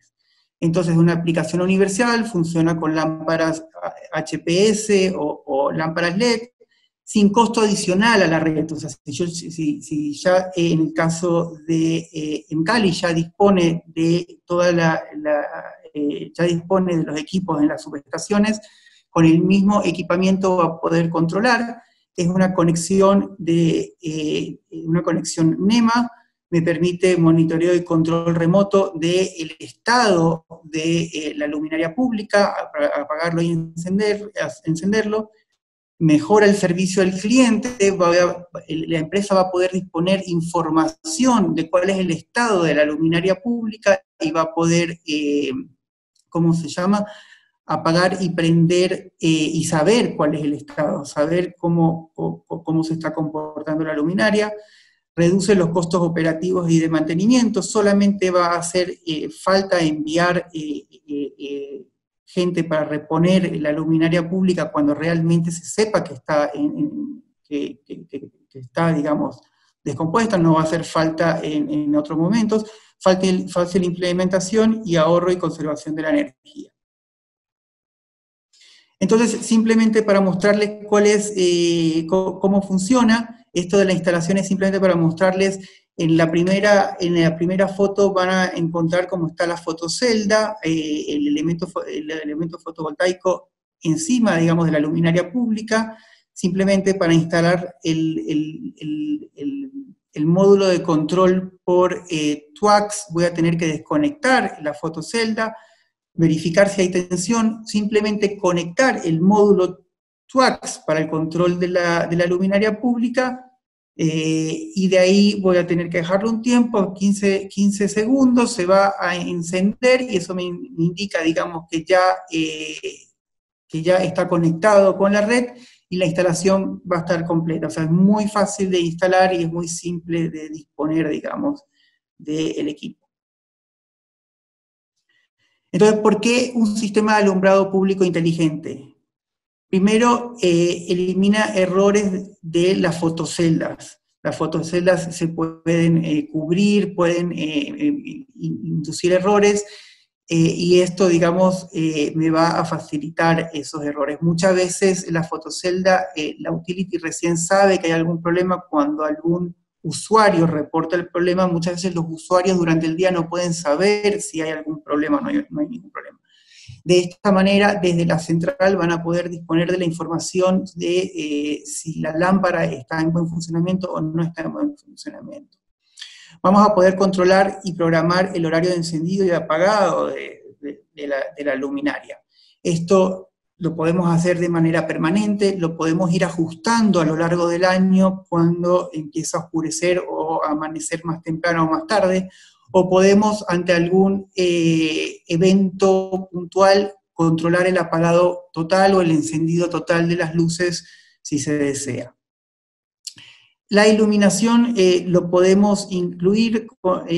Entonces, una aplicación universal funciona con lámparas HPS o lámparas LED, sin costo adicional a la red. O sea, si ya en el caso de Encali ya dispone de ya dispone de los equipos en las subestaciones, con el mismo equipamiento va a poder controlar. Es una conexión NEMA, me permite monitoreo y control remoto del estado de la luminaria pública, apagarlo y encenderlo. Mejora el servicio al cliente, la empresa va a poder disponer información de cuál es el estado de la luminaria pública y va a poder, apagar y prender y saber cuál es el estado, saber cómo se está comportando la luminaria. Reduce los costos operativos y de mantenimiento, solamente va a hacer falta enviar gente para reponer la luminaria pública cuando realmente se sepa que está, digamos, descompuesta, no va a hacer falta en otros momentos, fácil implementación y ahorro y conservación de la energía. Entonces, simplemente para mostrarles cómo funciona, esto de la instalación es simplemente para mostrarles, en la primera foto van a encontrar cómo está la fotocelda, el elemento fotovoltaico encima, digamos, de la luminaria pública, simplemente para instalar el módulo de control por TWACS, voy a tener que desconectar la fotocelda, verificar si hay tensión, simplemente conectar el módulo TWACS para el control de la luminaria pública, y de ahí voy a tener que dejarlo un tiempo, 15 segundos, se va a encender, y eso me indica, digamos, que ya está conectado con la red, y la instalación va a estar completa. O sea, es muy fácil de instalar y es muy simple de disponer, digamos, del equipo. Entonces, ¿por qué un sistema de alumbrado público inteligente? Primero, elimina errores de las fotoceldas. Las fotoceldas se pueden cubrir, pueden inducir errores, y esto, digamos, me va a facilitar esos errores. Muchas veces la fotocelda, la utility recién sabe que hay algún problema cuando algún usuario reporta el problema. Muchas veces los usuarios durante el día no pueden saber si hay algún problema o no hay ningún problema. De esta manera, desde la central van a poder disponer de la información de si la lámpara está en buen funcionamiento o no está en buen funcionamiento. Vamos a poder controlar y programar el horario de encendido y de apagado de la luminaria. Esto lo podemos hacer de manera permanente, lo podemos ir ajustando a lo largo del año cuando empieza a oscurecer o a amanecer más temprano o más tarde, o podemos, ante algún evento puntual, controlar el apagado total o el encendido total de las luces si se desea. La iluminación lo podemos incluir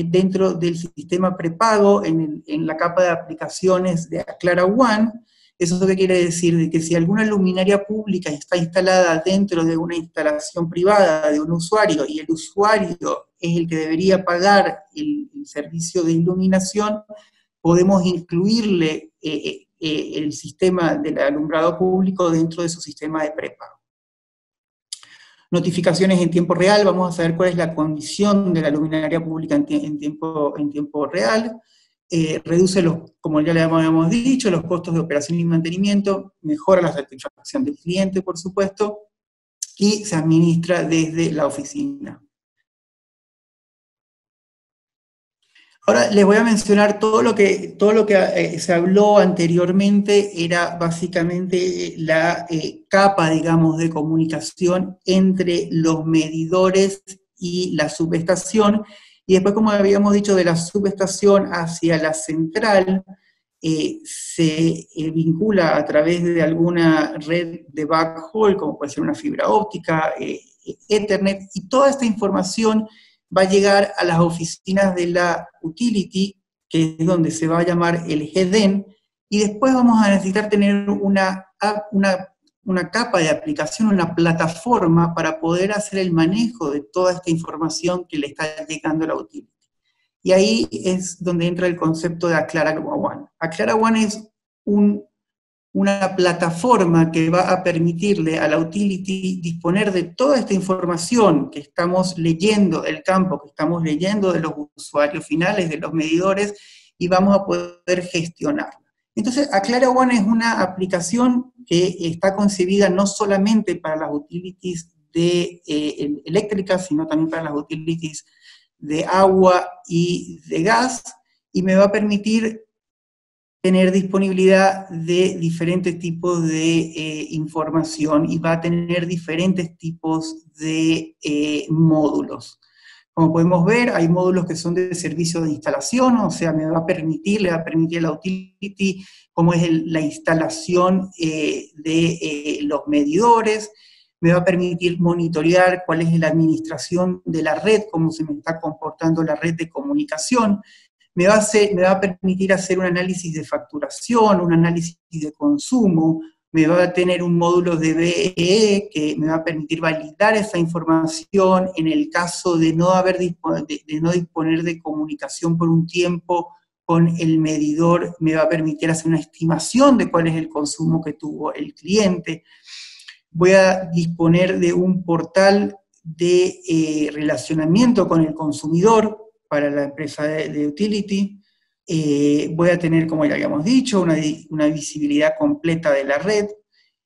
dentro del sistema prepago en la capa de aplicaciones de Aclara One. ¿Eso qué quiere decir? De que si alguna luminaria pública está instalada dentro de una instalación privada de un usuario, y el usuario es el que debería pagar el servicio de iluminación, podemos incluirle el sistema del alumbrado público dentro de su sistema de prepago. Notificaciones en tiempo real, vamos a saber cuál es la condición de la luminaria pública en tiempo real. Reduce, como ya le habíamos dicho, los costos de operación y mantenimiento, mejora la satisfacción del cliente, por supuesto, y se administra desde la oficina. Ahora les voy a mencionar todo lo que se habló anteriormente, era básicamente la capa, digamos, de comunicación entre los medidores y la subestación, y después, como habíamos dicho, de la subestación hacia la central, se vincula a través de alguna red de backhaul, como puede ser una fibra óptica, Ethernet, y toda esta información va a llegar a las oficinas de la utility, que es donde se va a llamar el GDEN, y después vamos a necesitar tener una capa de aplicación, una plataforma para poder hacer el manejo de toda esta información que le está llegando a la utility. Y ahí es donde entra el concepto de Aclara One. Aclara One es una plataforma que va a permitirle a la utility disponer de toda esta información que estamos leyendo del campo, que estamos leyendo de los usuarios finales, de los medidores, y vamos a poder gestionarla. Entonces, Aclara One es una aplicación que está concebida no solamente para las utilities eléctricas, sino también para las utilities de agua y de gas, y me va a permitir tener disponibilidad de diferentes tipos de información, y va a tener diferentes tipos de módulos. Como podemos ver, hay módulos que son de servicio de instalación, o sea, le va a permitir a la utility cómo es la instalación de los medidores, me va a permitir monitorear cuál es la administración de la red, cómo se me está comportando la red de comunicación, me va a permitir hacer un análisis de facturación, un análisis de consumo, me va a tener un módulo de BEE que me va a permitir validar esa información en el caso de no disponer de comunicación por un tiempo con el medidor, me va a permitir hacer una estimación de cuál es el consumo que tuvo el cliente. Voy a disponer de un portal de relacionamiento con el consumidor para la empresa de utility. Voy a tener, como ya habíamos dicho, una visibilidad completa de la red.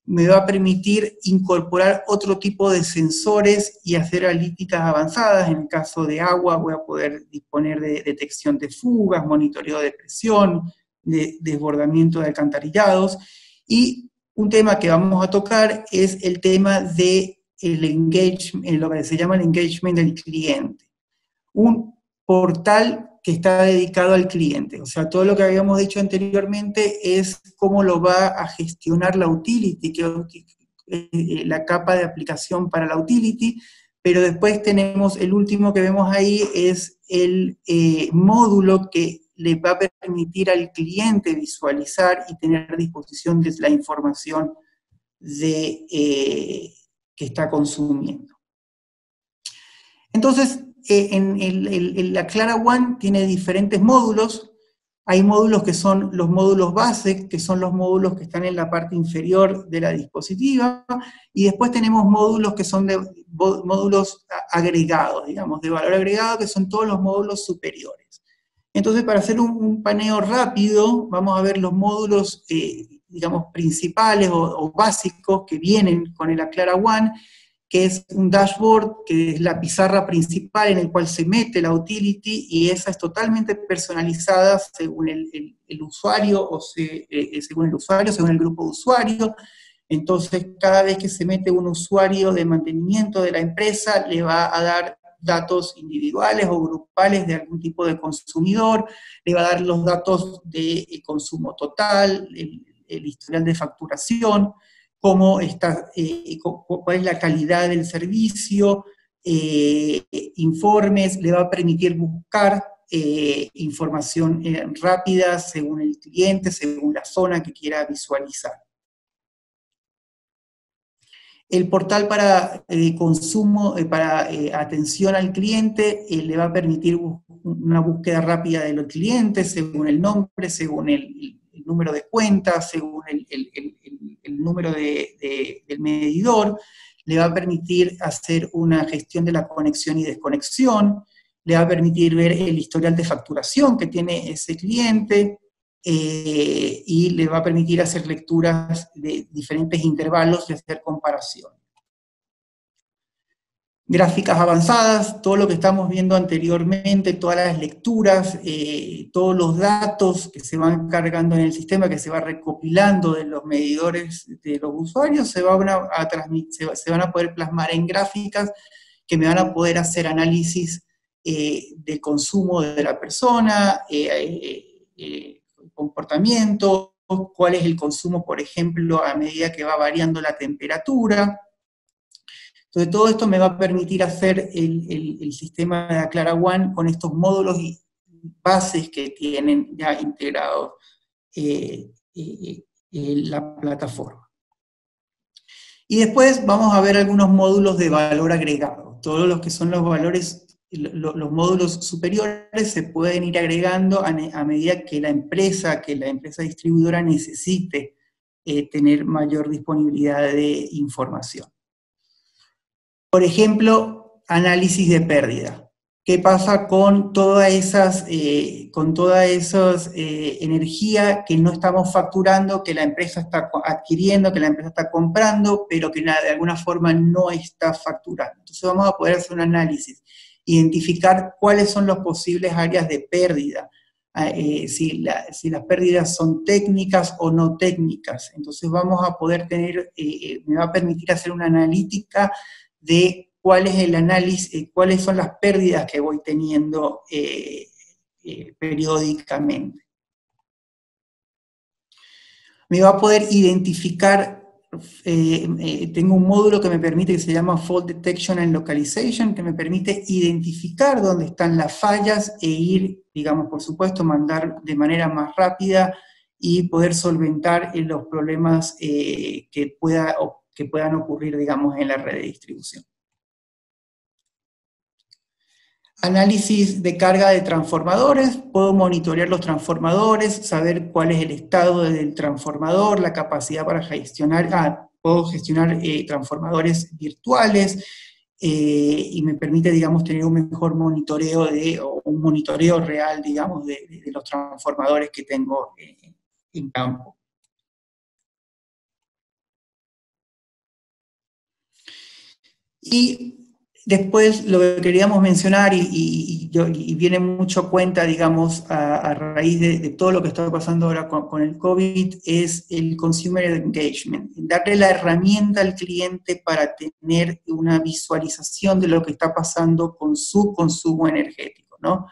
Me va a permitir incorporar otro tipo de sensores y hacer analíticas avanzadas. En el caso de agua voy a poder disponer de detección de fugas, monitoreo de presión, de desbordamiento de alcantarillados. Y un tema que vamos a tocar es el tema de lo que se llama el engagement del cliente. Un portal que está dedicado al cliente. O sea, todo lo que habíamos dicho anteriormente es cómo lo va a gestionar la utility, la capa de aplicación para la utility, pero después tenemos el último que vemos ahí, es el módulo que le va a permitir al cliente visualizar y tener a disposición de la información que está consumiendo. Entonces, la Aclara One tiene diferentes módulos. Hay módulos que son los módulos base, que son los módulos que están en la parte inferior de la dispositiva, y después tenemos módulos que son módulos agregados, digamos, de valor agregado, que son todos los módulos superiores. Entonces, para hacer un paneo rápido, vamos a ver los módulos, digamos, principales o básicos que vienen con el Aclara One, que es un dashboard, que es la pizarra principal en el cual se mete la utility, y esa es totalmente personalizada según el usuario, según el grupo de usuarios. Entonces, cada vez que se mete un usuario de mantenimiento de la empresa, le va a dar datos individuales o grupales de algún tipo de consumidor, le va a dar los datos de consumo total, el historial de facturación, cómo está, cuál es la calidad del servicio, informes, le va a permitir buscar información rápida según el cliente, según la zona que quiera visualizar. El portal para consumo, para atención al cliente, le va a permitir una búsqueda rápida de los clientes, según el nombre, según el número de cuenta, según el número del medidor, le va a permitir hacer una gestión de la conexión y desconexión, le va a permitir ver el historial de facturación que tiene ese cliente, y le va a permitir hacer lecturas de diferentes intervalos y hacer comparación. Gráficas avanzadas, todo lo que estamos viendo anteriormente, todas las lecturas, todos los datos que se van cargando en el sistema, que se va recopilando de los medidores de los usuarios, se van a poder plasmar en gráficas que me van a poder hacer análisis del consumo de la persona, comportamiento, cuál es el consumo, por ejemplo, a medida que va variando la temperatura. Entonces todo esto me va a permitir hacer el sistema de Aclara One con estos módulos y bases que tienen ya integrados la plataforma. Y después vamos a ver algunos módulos de valor agregado. Todos los que son los valores, los módulos superiores se pueden ir agregando a medida que la empresa distribuidora necesite tener mayor disponibilidad de información. Por ejemplo, análisis de pérdida. ¿Qué pasa con toda esa energía que no estamos facturando, que la empresa está adquiriendo, que la empresa está comprando, pero que de alguna forma no está facturando? Entonces vamos a poder hacer un análisis, identificar cuáles son las posibles áreas de pérdida, si las pérdidas son técnicas o no técnicas. Entonces vamos a poder me va a permitir hacer una analítica de cuál es el análisis, cuáles son las pérdidas que voy teniendo periódicamente. Me va a poder identificar, tengo un módulo que me permite, que se llama Fault Detection and Localization, que me permite identificar dónde están las fallas e ir, digamos, por supuesto, mandar de manera más rápida y poder solventar los problemas que puedan ocurrir, digamos, en la red de distribución. Análisis de carga de transformadores, puedo monitorear los transformadores, saber cuál es el estado del transformador, la capacidad para gestionar, puedo gestionar transformadores virtuales, y me permite, digamos, tener un mejor monitoreo o un monitoreo real, digamos, de los transformadores que tengo en campo. Y después lo que queríamos mencionar, y viene mucho a cuenta, digamos, a raíz de todo lo que está pasando ahora con el COVID, es el Consumer Engagement. Darle la herramienta al cliente para tener una visualización de lo que está pasando con su consumo energético, ¿no?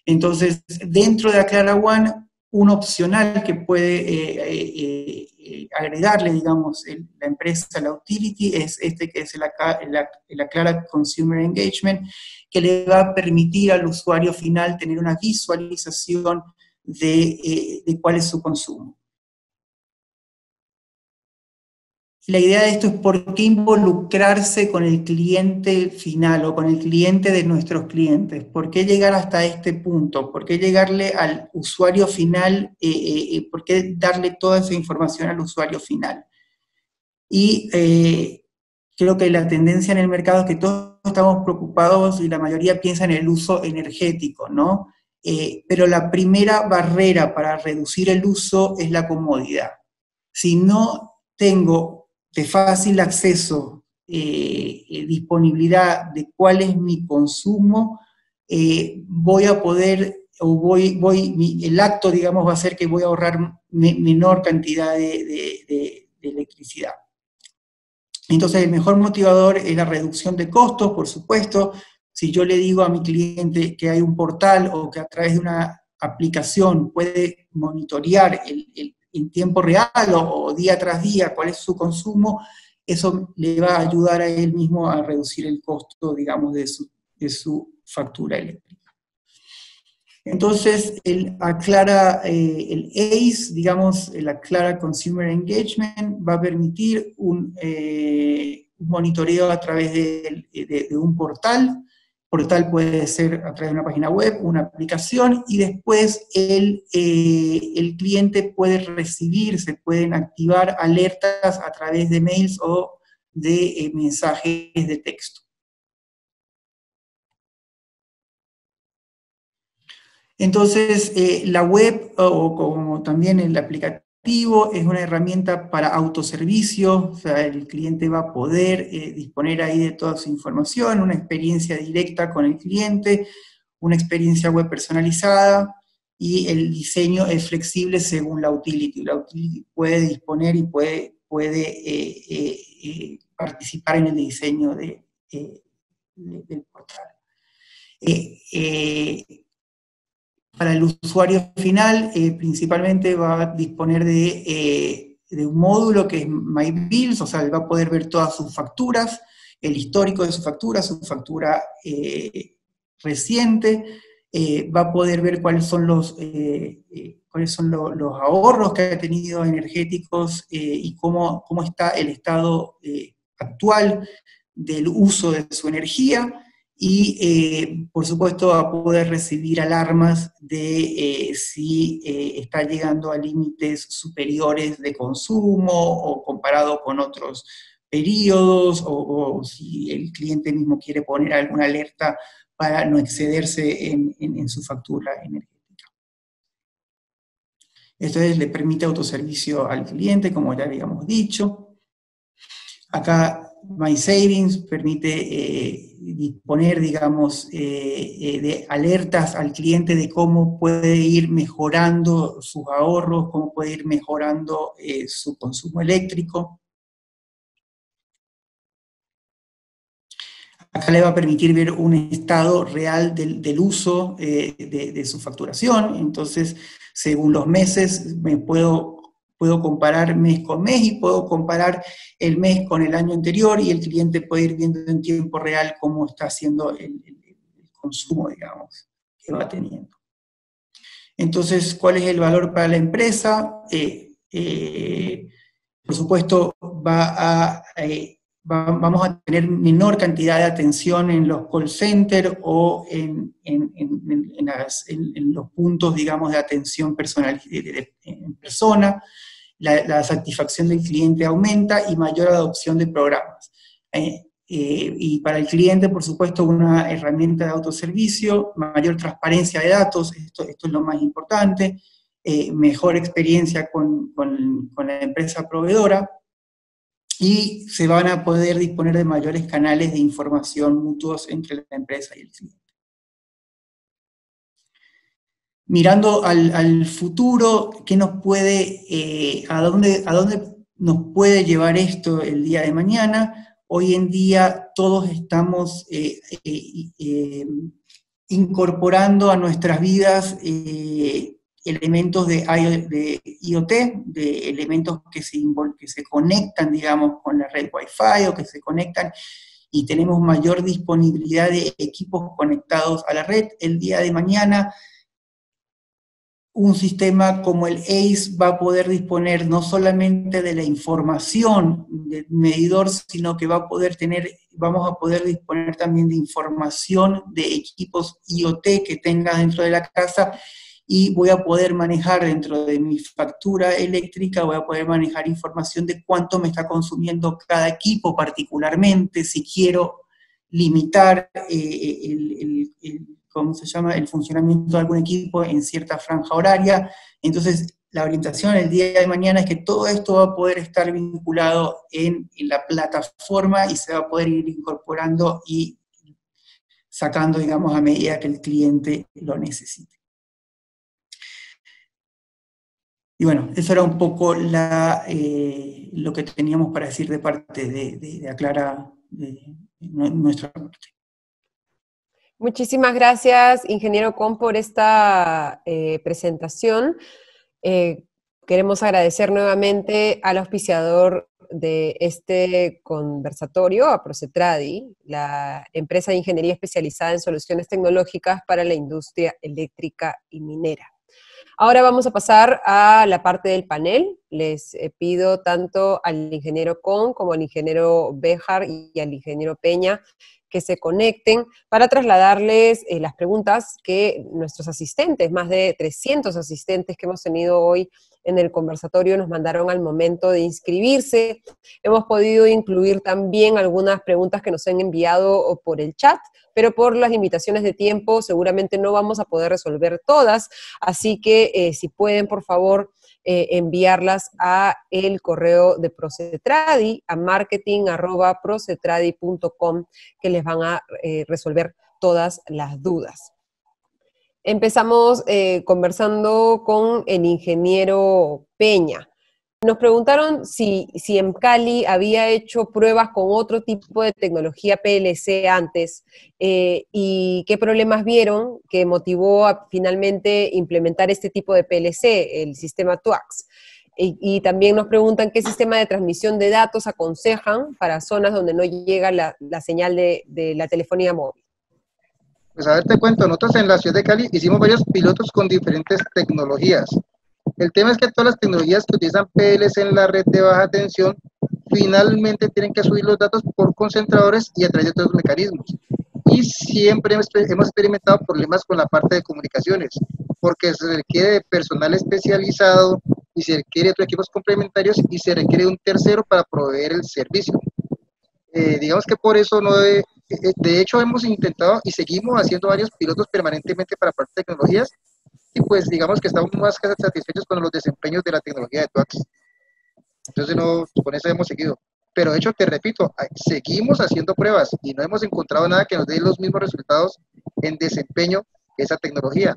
Entonces, dentro de Aclara One, un opcional que puede agregarle, digamos, la empresa, la utility, es que es el Aclara Consumer Engagement, que le va a permitir al usuario final tener una visualización de cuál es su consumo. La idea de esto es por qué involucrarse con el cliente final o con el cliente de nuestros clientes. ¿Por qué llegar hasta este punto? ¿Por qué llegarle al usuario final? ¿Por qué darle toda esa información al usuario final? Y creo que la tendencia en el mercado es que todos estamos preocupados y la mayoría piensa en el uso energético, ¿no? Pero la primera barrera para reducir el uso es la comodidad. Si no tengo de fácil acceso, disponibilidad de cuál es mi consumo, voy a poder, el acto, digamos, va a ser que voy a ahorrar menor cantidad de electricidad. Entonces, el mejor motivador es la reducción de costos, por supuesto. Si yo le digo a mi cliente que hay un portal o que a través de una aplicación puede monitorear en tiempo real o día tras día cuál es su consumo, eso le va a ayudar a él mismo a reducir el costo, digamos, de su factura eléctrica. Entonces, el ACE, digamos, el Aclara Consumer Engagement, va a permitir un monitoreo a través de un portal. Portal puede ser a través de una página web, una aplicación, y después el cliente puede recibir, se pueden activar alertas a través de mails o de mensajes de texto. Entonces, la web, o como también el aplicativo operativo, es una herramienta para autoservicio, o sea, el cliente va a poder disponer ahí de toda su información, una experiencia directa con el cliente, una experiencia web personalizada, y el diseño es flexible según la utility. La utility puede disponer y puede participar en el diseño del portal. Para el usuario final, principalmente va a disponer de un módulo que es My Bills, o sea, él va a poder ver todas sus facturas, el histórico de su factura reciente, va a poder ver cuáles son los ahorros que ha tenido energéticos y cómo está el estado actual del uso de su energía, y por supuesto va a poder recibir alarmas de si está llegando a límites superiores de consumo o comparado con otros periodos, o si el cliente mismo quiere poner alguna alerta para no excederse en su factura energética. Esto le permite autoservicio al cliente, como ya habíamos dicho. Acá My Savings permite disponer, digamos, de alertas al cliente de cómo puede ir mejorando sus ahorros, cómo puede ir mejorando su consumo eléctrico. Acá le va a permitir ver un estado real del uso de su facturación. Entonces, según los meses, puedo comparar mes con mes y puedo comparar el mes con el año anterior, y el cliente puede ir viendo en tiempo real cómo está haciendo el consumo, digamos, que va teniendo. Entonces, ¿cuál es el valor para la empresa? Por supuesto, vamos a tener menor cantidad de atención en los call centers o en los puntos, digamos, de atención personal en persona. La satisfacción del cliente aumenta y mayor adopción de programas. Y para el cliente, por supuesto, una herramienta de autoservicio, mayor transparencia de datos, esto es lo más importante, mejor experiencia con la empresa proveedora, y se van a poder disponer de mayores canales de información mutuos entre la empresa y el cliente. Mirando al futuro, ¿qué nos puede, a dónde nos puede llevar esto el día de mañana? Hoy en día todos estamos incorporando a nuestras vidas elementos de IoT, de elementos que se conectan, digamos, con la red Wi-Fi, o que se conectan, y tenemos mayor disponibilidad de equipos conectados a la red. El día de mañana, un sistema como el ACE va a poder disponer no solamente de la información del medidor, sino que vamos a poder disponer también de información de equipos IoT que tenga dentro de la casa, y voy a poder manejar dentro de mi factura eléctrica, voy a poder manejar información de cuánto me está consumiendo cada equipo particularmente, si quiero limitar ¿cómo se llama?, el funcionamiento de algún equipo en cierta franja horaria. Entonces, la orientación el día de mañana es que todo esto va a poder estar vinculado en la plataforma, y se va a poder ir incorporando y sacando, digamos, a medida que el cliente lo necesite. Y bueno, eso era un poco lo que teníamos para decir de parte de Aclara, de nuestra parte. Muchísimas gracias, ingeniero Con, por esta presentación. Queremos agradecer nuevamente al auspiciador de este conversatorio, a Procetradi, la empresa de ingeniería especializada en soluciones tecnológicas para la industria eléctrica y minera. Ahora vamos a pasar a la parte del panel. Les pido tanto al ingeniero Con como al ingeniero Béjar y al ingeniero Peña que se conecten para trasladarles las preguntas que nuestros asistentes, más de 300 asistentes que hemos tenido hoy en el conversatorio nos mandaron al momento de inscribirse. Hemos podido incluir también algunas preguntas que nos han enviado por el chat, pero por las limitaciones de tiempo seguramente no vamos a poder resolver todas, así que si pueden, por favor, enviarlas a el correo de Procetradi, a marketing@procetradi.com, que les van a resolver todas las dudas. Empezamos conversando con el ingeniero Peña. Nos preguntaron si Emcali había hecho pruebas con otro tipo de tecnología PLC antes y qué problemas vieron que motivó a finalmente implementar este tipo de PLC, el sistema TWACS. Y también nos preguntan qué sistema de transmisión de datos aconsejan para zonas donde no llega la señal de la telefonía móvil. Pues a ver, te cuento, nosotros en la ciudad de Cali hicimos varios pilotos con diferentes tecnologías. El tema es que todas las tecnologías que utilizan PLC en la red de baja tensión finalmente tienen que subir los datos por concentradores y a través de otros mecanismos. Y siempre hemos experimentado problemas con la parte de comunicaciones, porque se requiere de personal especializado y se requiere de otros equipos complementarios y se requiere de un tercero para proveer el servicio. Digamos que por eso de hecho hemos intentado y seguimos haciendo varios pilotos permanentemente para parte de tecnologías, y pues digamos que estamos más que satisfechos con los desempeños de la tecnología de TWACS. Entonces con eso hemos seguido. Pero de hecho, te repito, seguimos haciendo pruebas y no hemos encontrado nada que nos dé los mismos resultados en desempeño que esa tecnología.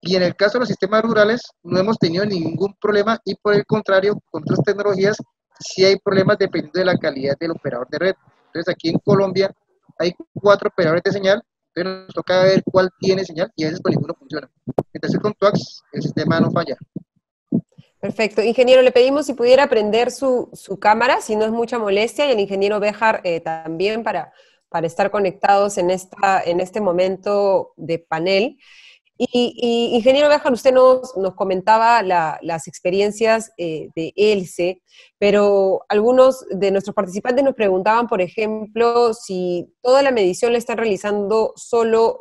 Y en el caso de los sistemas rurales no hemos tenido ningún problema, y por el contrario, con otras tecnologías sí hay problemas dependiendo de la calidad del operador de red. Entonces aquí en Colombia hay 4 operadores de señal, entonces nos toca ver cuál tiene señal y a veces pues ninguno funciona. Entonces con TWACS el sistema no falla. Perfecto. Ingeniero, le pedimos si pudiera prender su cámara, si no es mucha molestia, y el ingeniero Béjar también para estar conectados en este momento de panel. Y ingeniero Béjar, usted nos comentaba las experiencias de ELCE, pero algunos de nuestros participantes nos preguntaban, por ejemplo, si toda la medición la están realizando solo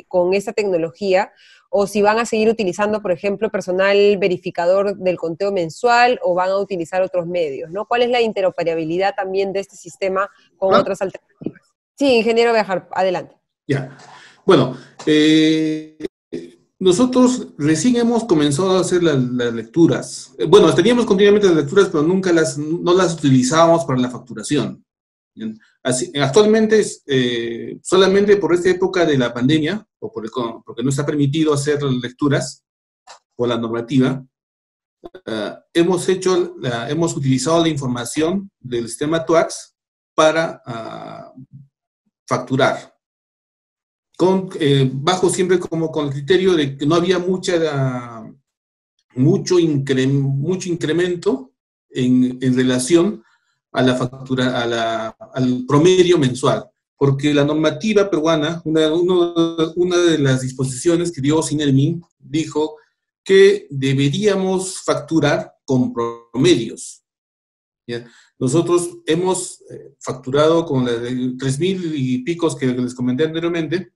con esta tecnología, o si van a seguir utilizando, por ejemplo, personal verificador del conteo mensual, o van a utilizar otros medios, ¿no? ¿Cuál es la interoperabilidad también de este sistema con otras alternativas? Sí, ingeniero Béjar, adelante. Ya. Bueno, nosotros recién hemos comenzado a hacer las lecturas. Bueno, teníamos continuamente las lecturas, pero no las utilizábamos para la facturación. Actualmente, solamente por esta época de la pandemia, o porque no está permitido hacer lecturas por la normativa, hemos utilizado la información del sistema TWACS para facturar. Bajo siempre como con el criterio de que no había mucho incremento en relación a la factura, al promedio mensual, porque la normativa peruana, una de las disposiciones que dio Sinelmin, dijo que deberíamos facturar con promedios. ¿Ya? Nosotros hemos facturado con las 3.000 y picos que les comenté anteriormente,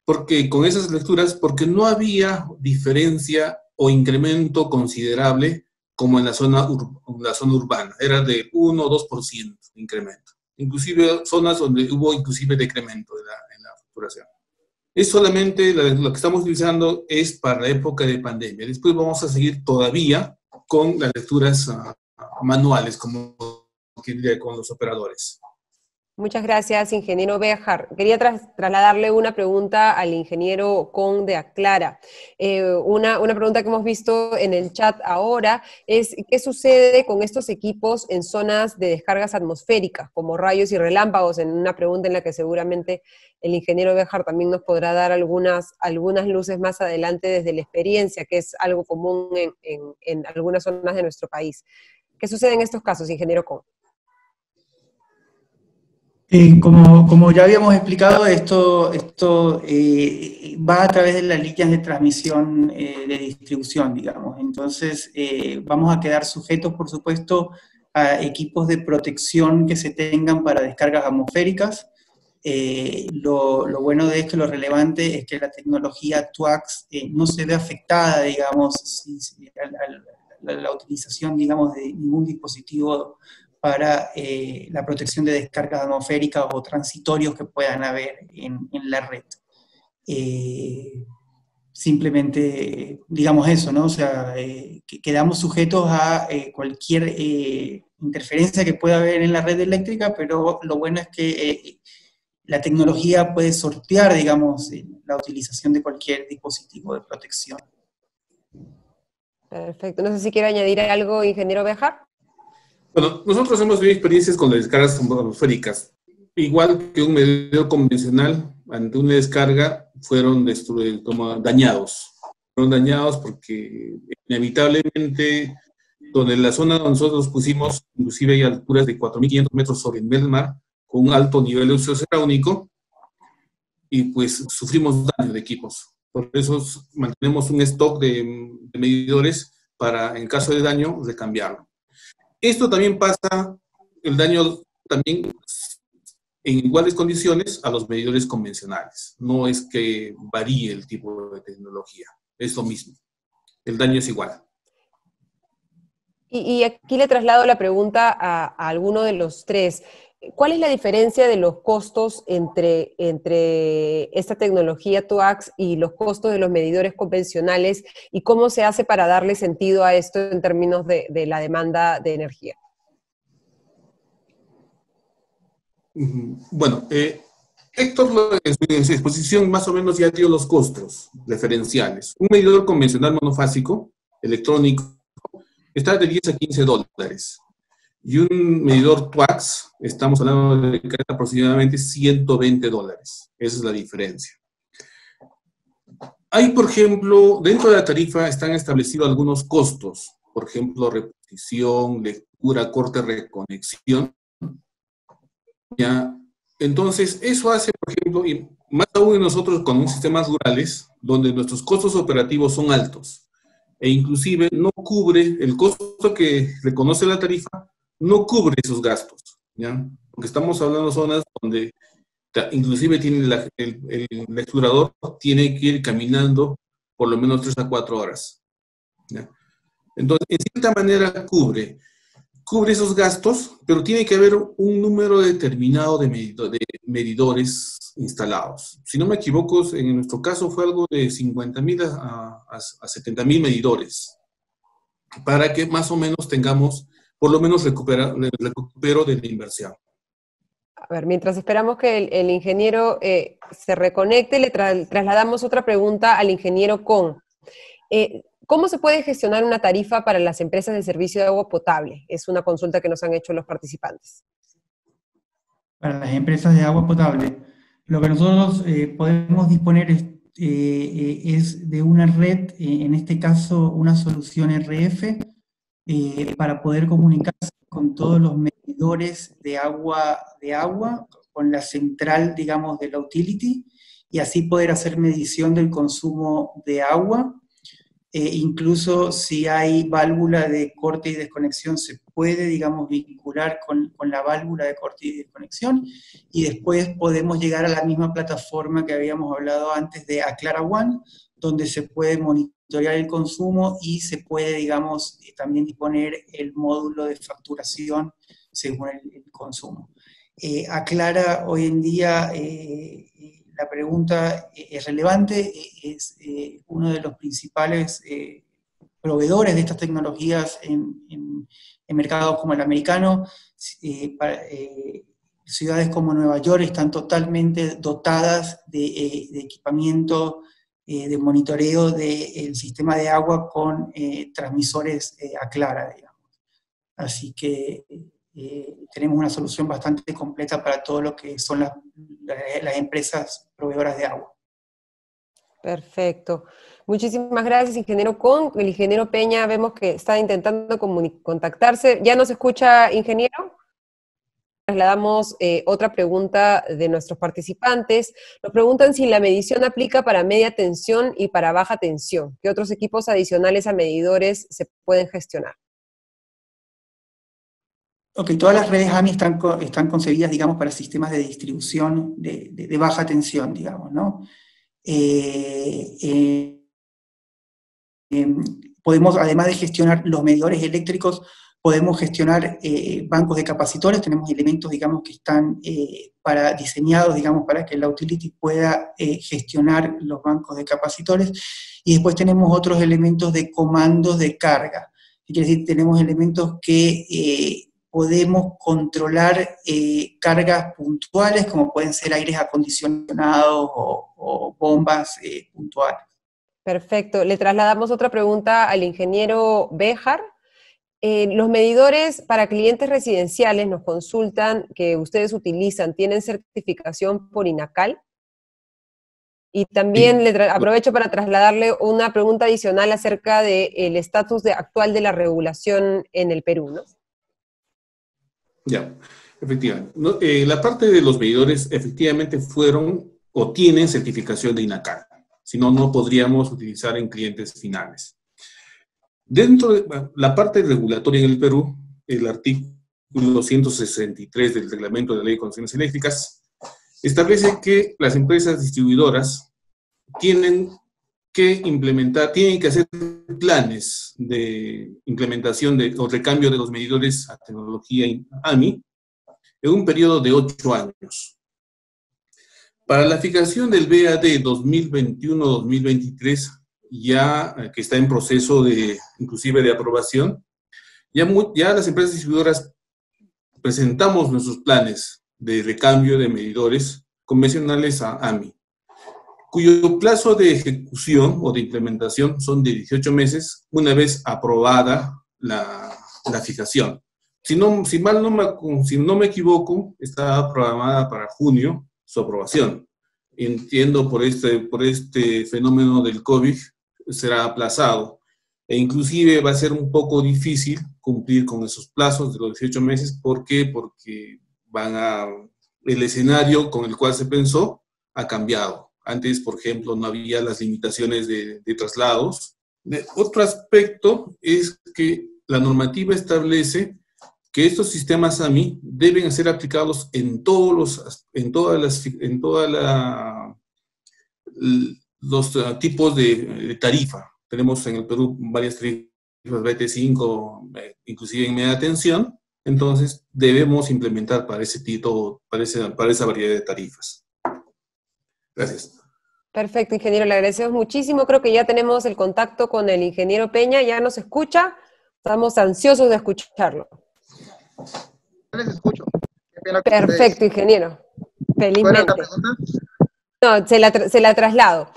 porque con esas lecturas, porque no había diferencia o incremento considerable como en la zona urbana, era de 1 o 2% de incremento. Inclusive zonas donde hubo inclusive decremento en la facturación. Es solamente lo que estamos utilizando es para la época de pandemia. Después vamos a seguir todavía con las lecturas manuales, como con los operadores. Muchas gracias, ingeniero Béjar. Quería trasladarle una pregunta al ingeniero Con de Aclara. Una pregunta que hemos visto en el chat ahora es ¿qué sucede con estos equipos en zonas de descargas atmosféricas, como rayos y relámpagos? En una pregunta en la que seguramente el ingeniero Béjar también nos podrá dar algunas luces más adelante desde la experiencia, que es algo común en algunas zonas de nuestro país. ¿Qué sucede en estos casos, ingeniero Con? Como ya habíamos explicado, esto va a través de las líneas de transmisión de distribución, digamos. Entonces, vamos a quedar sujetos, por supuesto, a equipos de protección que se tengan para descargas atmosféricas. Lo bueno de esto, lo relevante, es que la tecnología TWACS no se ve afectada, digamos, la utilización, digamos, de ningún dispositivo para la protección de descargas atmosféricas o transitorios que puedan haber en la red. Simplemente, digamos eso, ¿no? O sea, que quedamos sujetos a cualquier interferencia que pueda haber en la red eléctrica, pero lo bueno es que la tecnología puede sortear, digamos, la utilización de cualquier dispositivo de protección. Perfecto. No sé si quiere añadir algo, ingeniero Bejar. Bueno, nosotros hemos tenido experiencias con las descargas atmosféricas. Igual que un medidor convencional, ante una descarga fueron dañados. Fueron dañados porque inevitablemente, donde la zona donde nosotros pusimos, inclusive hay alturas de 4.500 metros sobre el nivel del mar, con un alto nivel oceánico, y pues sufrimos daño de equipos. Por eso mantenemos un stock de medidores para, en caso de daño, recambiarlo. Esto también pasa, el daño también en iguales condiciones a los medidores convencionales. No es que varíe el tipo de tecnología, es lo mismo. El daño es igual. Y aquí le traslado la pregunta a alguno de los tres. ¿Cuál es la diferencia de los costos entre esta tecnología TWACS y los costos de los medidores convencionales? ¿Y cómo se hace para darle sentido a esto en términos de la demanda de energía? Bueno, Héctor en su exposición más o menos ya dio los costos referenciales. Un medidor convencional monofásico, electrónico, está de 10 a 15 dólares. Y un medidor TWACS, estamos hablando de aproximadamente 120 dólares. Esa es la diferencia. Hay, por ejemplo, dentro de la tarifa están establecidos algunos costos. Por ejemplo, reposición, lectura, corte, reconexión. ¿Ya? Entonces, eso hace, por ejemplo, y más aún en nosotros con sistemas rurales, donde nuestros costos operativos son altos, e inclusive no cubre el costo que reconoce la tarifa, no cubre esos gastos, ¿ya? Porque estamos hablando de zonas donde inclusive tiene el lecturador tiene que ir caminando por lo menos 3 a 4 horas, ¿ya? Entonces, en cierta manera cubre esos gastos, pero tiene que haber un número determinado de medidores instalados. Si no me equivoco, en nuestro caso fue algo de 50.000 a 70.000 medidores, para que más o menos tengamos, por lo menos recupero de la inversión. A ver, mientras esperamos que el ingeniero se reconecte, le trasladamos otra pregunta al ingeniero Con. ¿Cómo se puede gestionar una tarifa para las empresas de servicio de agua potable? Es una consulta que nos han hecho los participantes. Para las empresas de agua potable, lo que nosotros podemos disponer es de una red, en este caso una solución RF, para poder comunicarse con todos los medidores de agua, con la central, digamos, de la utility, y así poder hacer medición del consumo de agua. Incluso si hay válvula de corte y desconexión, se puede, digamos, vincular con la válvula de corte y desconexión, y después podemos llegar a la misma plataforma que habíamos hablado antes de Aclara One, donde se puede monitorear el consumo y se puede, digamos, también disponer el módulo de facturación según el consumo. Aclara hoy en día, la pregunta es relevante, es uno de los principales proveedores de estas tecnologías en mercados como el americano. Ciudades como Nueva York están totalmente dotadas de equipamiento de monitoreo del sistema de agua con transmisores Aclara, digamos. Así que tenemos una solución bastante completa para todo lo que son las empresas proveedoras de agua. Perfecto. Muchísimas gracias, ingeniero Con. El ingeniero Peña vemos que está intentando contactarse. ¿Ya nos escucha, ingeniero? Trasladamos otra pregunta de nuestros participantes. Nos preguntan si la medición aplica para media tensión y para baja tensión. ¿Qué otros equipos adicionales a medidores se pueden gestionar? Ok, todas las redes AMI están concebidas, digamos, para sistemas de distribución de baja tensión, digamos, ¿no? podemos, además de gestionar los medidores eléctricos, podemos gestionar bancos de capacitores. Tenemos elementos, digamos, que están diseñados, digamos, para que la utility pueda gestionar los bancos de capacitores. Y después tenemos otros elementos de comandos de carga. Quiere decir, tenemos elementos que podemos controlar cargas puntuales, como pueden ser aires acondicionados o bombas puntuales. Perfecto. Le trasladamos otra pregunta al ingeniero Béjar. Los medidores para clientes residenciales nos consultan que ustedes utilizan, ¿tienen certificación por INACAL? Y también aprovecho para trasladarle una pregunta adicional acerca del estatus actual de la regulación en el Perú, ¿no? Ya, efectivamente. No, la parte de los medidores efectivamente fueron o tienen certificación de INACAL, si no, no podríamos utilizar en clientes finales. Dentro de la parte regulatoria en el Perú, el artículo 163 del Reglamento de la Ley de Concesiones Eléctricas establece que las empresas distribuidoras tienen que hacer planes de implementación o recambio de los medidores a tecnología AMI en un periodo de 8 años. Para la fijación del BAD 2021-2023, ya que está en proceso inclusive de aprobación, ya las empresas distribuidoras presentamos nuestros planes de recambio de medidores convencionales a AMI, cuyo plazo de ejecución o de implementación son de 18 meses una vez aprobada la fijación. Si no me equivoco, está programada para junio su aprobación. Entiendo por este fenómeno del COVID será aplazado. E inclusive va a ser un poco difícil cumplir con esos plazos de los 18 meses. ¿Por qué? Porque el escenario con el cual se pensó ha cambiado. Antes, por ejemplo, no había las limitaciones de traslados. Otro aspecto es que la normativa establece que estos sistemas AMI deben ser aplicados en todos los tipos de tarifa. Tenemos en el Perú varias tarifas BT5, inclusive en media tensión, entonces debemos implementar para esa variedad de tarifas. Gracias. Perfecto, ingeniero, le agradecemos muchísimo. Creo que ya tenemos el contacto con el ingeniero Peña, ya nos escucha, estamos ansiosos de escucharlo. Les escucho. Perfecto, ingeniero. Felizmente. ¿Cuál es la pregunta? No, se la traslado.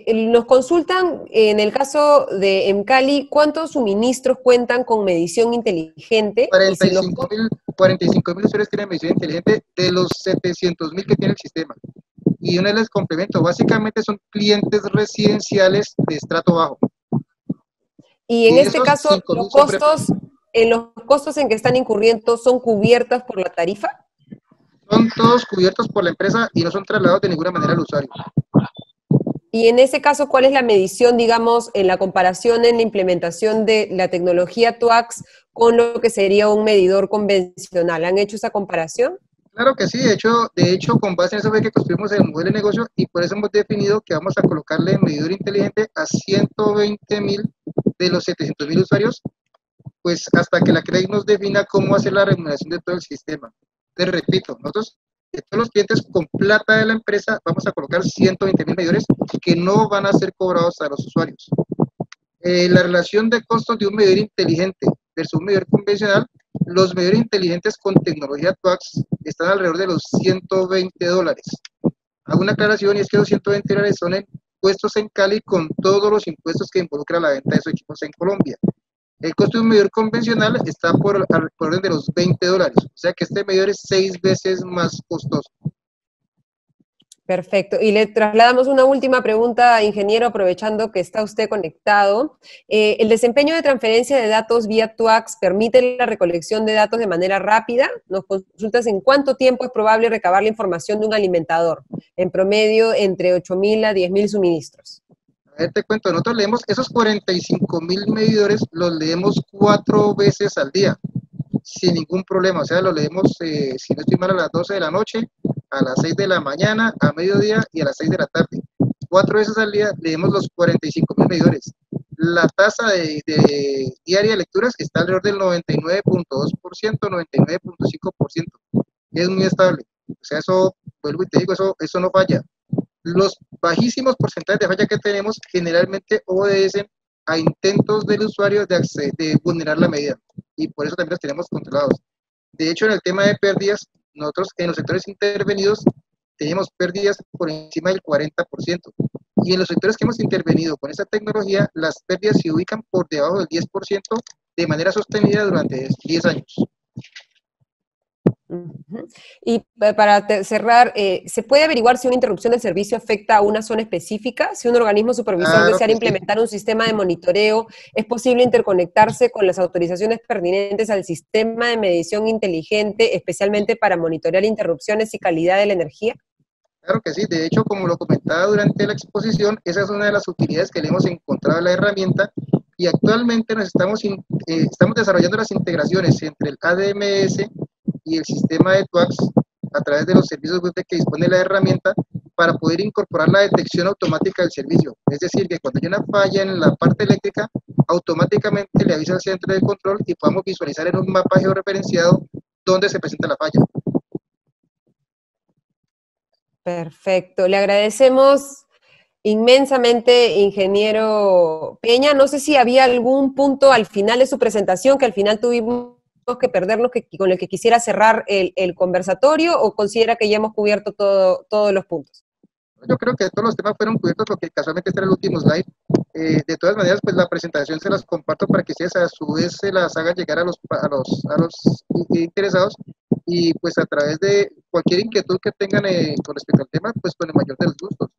Nos consultan, en el caso de Emcali, ¿cuántos suministros cuentan con medición inteligente? 45.000 usuarios tienen medición inteligente de los 700.000 que tiene el sistema. Y una les complemento, básicamente son clientes residenciales de estrato bajo. Y en este caso, los costos en que están incurriendo son cubiertos por la tarifa. Son todos cubiertos por la empresa y no son trasladados de ninguna manera al usuario. Y en ese caso, ¿cuál es la medición, digamos, en la comparación en la implementación de la tecnología TWACS con lo que sería un medidor convencional? ¿Han hecho esa comparación? Claro que sí, de hecho, con base en eso fue que construimos el modelo de negocio y por eso hemos definido que vamos a colocarle medidor inteligente a 120.000 de los 700.000 usuarios, pues hasta que la CREI nos defina cómo hacer la remuneración de todo el sistema. Les repito, nosotros, de todos los clientes con plata de la empresa, vamos a colocar 120.000 medidores que no van a ser cobrados a los usuarios. La relación de costos de un medidor inteligente versus un medidor convencional, los medidores inteligentes con tecnología TWACS están alrededor de los $120. Hago una aclaración y es que los $120 son impuestos en Cali con todos los impuestos que involucra la venta de esos equipos en Colombia. El costo de un medidor convencional está por orden de los $20, o sea que este medidor es 6 veces más costoso. Perfecto. Y le trasladamos una última pregunta, ingeniero, aprovechando que está usted conectado. ¿El desempeño de transferencia de datos vía TWACS permite la recolección de datos de manera rápida? Nos consultas en cuánto tiempo es probable recabar la información de un alimentador, en promedio entre 8.000 a 10.000 suministros. A ver, te cuento, nosotros leemos esos 45.000 medidores, los leemos 4 veces al día, sin ningún problema. O sea, los leemos, si no estoy mal, a las 12 de la noche, a las 6 de la mañana, a mediodía y a las 6 de la tarde. 4 veces al día leemos los 45.000 medidores. la tasa de diaria de lecturas está alrededor del 99.2%, 99.5%. Es muy estable. O sea, eso, vuelvo y te digo, eso no falla. Los bajísimos porcentajes de falla que tenemos generalmente obedecen a intentos del usuario de vulnerar la medida, y por eso también los tenemos controlados. De hecho, en el tema de pérdidas, nosotros en los sectores intervenidos tenemos pérdidas por encima del 40%, y en los sectores que hemos intervenido con esta tecnología, las pérdidas se ubican por debajo del 10% de manera sostenida durante 10 años. Y para cerrar, ¿se puede averiguar si una interrupción del servicio afecta a una zona específica? Si un organismo supervisor Claro desea que sí. implementar un sistema de monitoreo, ¿es posible interconectarse con las autorizaciones pertinentes al sistema de medición inteligente, especialmente para monitorear interrupciones y calidad de la energía? Claro que sí, de hecho, como lo comentaba durante la exposición, esa es una de las utilidades que le hemos encontrado a la herramienta, y actualmente estamos desarrollando las integraciones entre el ADMS y el sistema de TWACS a través de los servicios web que dispone la herramienta, para poder incorporar la detección automática del servicio. Es decir, que cuando hay una falla en la parte eléctrica, automáticamente le avisa al centro de control y podamos visualizar en un mapa georreferenciado dónde se presenta la falla. Perfecto, le agradecemos inmensamente, ingeniero Peña. No sé si había algún punto al final de su presentación que al final tuvimos que perdernos, con el que quisiera cerrar el conversatorio, o considera que ya hemos cubierto todos los puntos. Yo creo que todos los temas fueron cubiertos, porque casualmente este era el último slide. De todas maneras, pues la presentación se las comparto para que ustedes a su vez se las hagan llegar a los interesados, y pues a través de cualquier inquietud que tengan con respecto al tema, pues con el mayor de los gustos.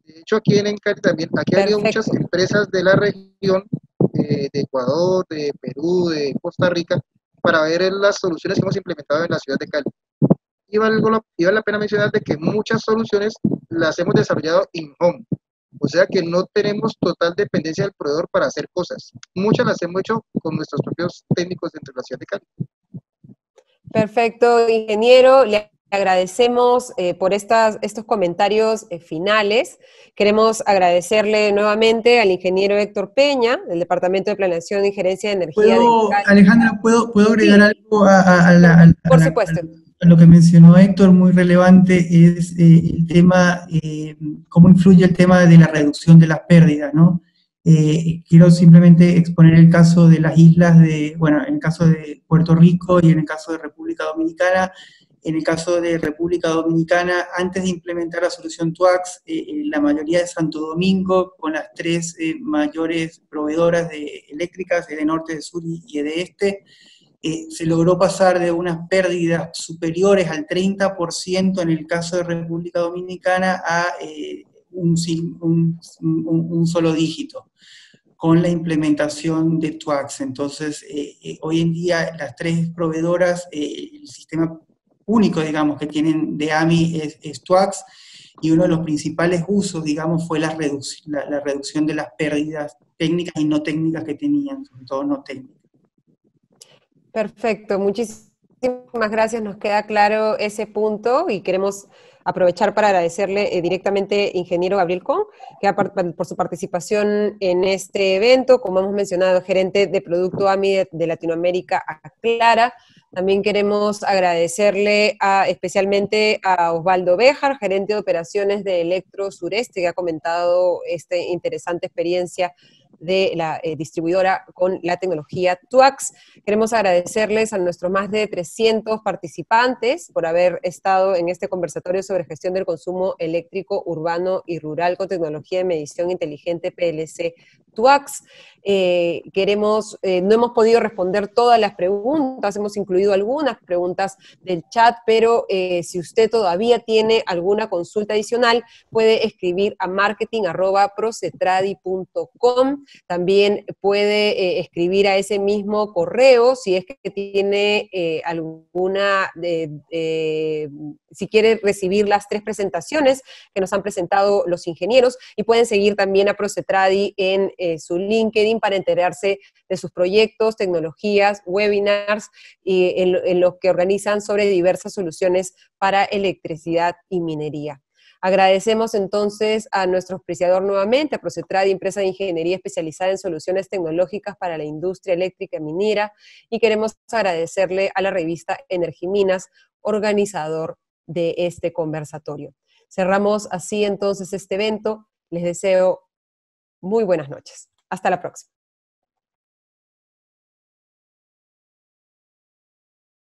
De hecho, aquí en Encari también, aquí han venido muchas empresas de la región, de Ecuador, de Perú, de Costa Rica, para ver las soluciones que hemos implementado en la ciudad de Cali. Y vale la pena mencionar de que muchas soluciones las hemos desarrollado in-home, o sea que no tenemos total dependencia del proveedor para hacer cosas. Muchas las hemos hecho con nuestros propios técnicos dentro de la ciudad de Cali. Perfecto, ingeniero. Le agradecemos por estos comentarios finales. Queremos agradecerle nuevamente al ingeniero Héctor Peña, del Departamento de Planeación y Gerencia de Energía de Cali. Alejandra, ¿puedo agregar algo por supuesto. A lo que mencionó Héctor? Muy relevante es el tema, cómo influye el tema de la reducción de las pérdidas, ¿no? Quiero simplemente exponer el caso de las islas en el caso de Puerto Rico y en el caso de República Dominicana. En el caso de República Dominicana, antes de implementar la solución TWACS, la mayoría de Santo Domingo, con las tres mayores proveedoras eléctricas, de norte, de sur y de este, se logró pasar de unas pérdidas superiores al 30% en el caso de República Dominicana a un solo dígito, con la implementación de TWACS. Entonces, hoy en día las tres proveedoras, el sistema único, digamos, que tienen de AMI es TWACS, y uno de los principales usos, digamos, fue la reducción de las pérdidas técnicas y no técnicas que tenían, sobre todo no técnicas. Por muchísimas gracias, nos queda claro ese punto, y queremos aprovechar para agradecerle directamente ingeniero Gabriel Con, por su participación en este evento. Como hemos mencionado, gerente de Producto AMI de Latinoamérica, Aclara. También queremos agradecerle especialmente a Osvaldo Béjar, gerente de operaciones de Electro Sureste, que ha comentado esta interesante experiencia de la distribuidora con la tecnología TWACS. Queremos agradecerles a nuestros más de 300 participantes por haber estado en este conversatorio sobre gestión del consumo eléctrico urbano y rural con tecnología de medición inteligente PLC TWACS. No hemos podido responder todas las preguntas, hemos incluido algunas preguntas del chat, pero si usted todavía tiene alguna consulta adicional, puede escribir a marketing@procetradi.com. También puede escribir a ese mismo correo si es que tiene si quiere recibir las 3 presentaciones que nos han presentado los ingenieros, y pueden seguir también a Procetradi en su LinkedIn para enterarse de sus proyectos, tecnologías, webinars y en los que organizan sobre diversas soluciones para electricidad y minería. Agradecemos entonces a nuestro auspiciador nuevamente, a Procetradi, empresa de ingeniería especializada en soluciones tecnológicas para la industria eléctrica minera, y queremos agradecerle a la revista Energiminas, organizador de este conversatorio. Cerramos así entonces este evento. Les deseo muy buenas noches. Hasta la próxima.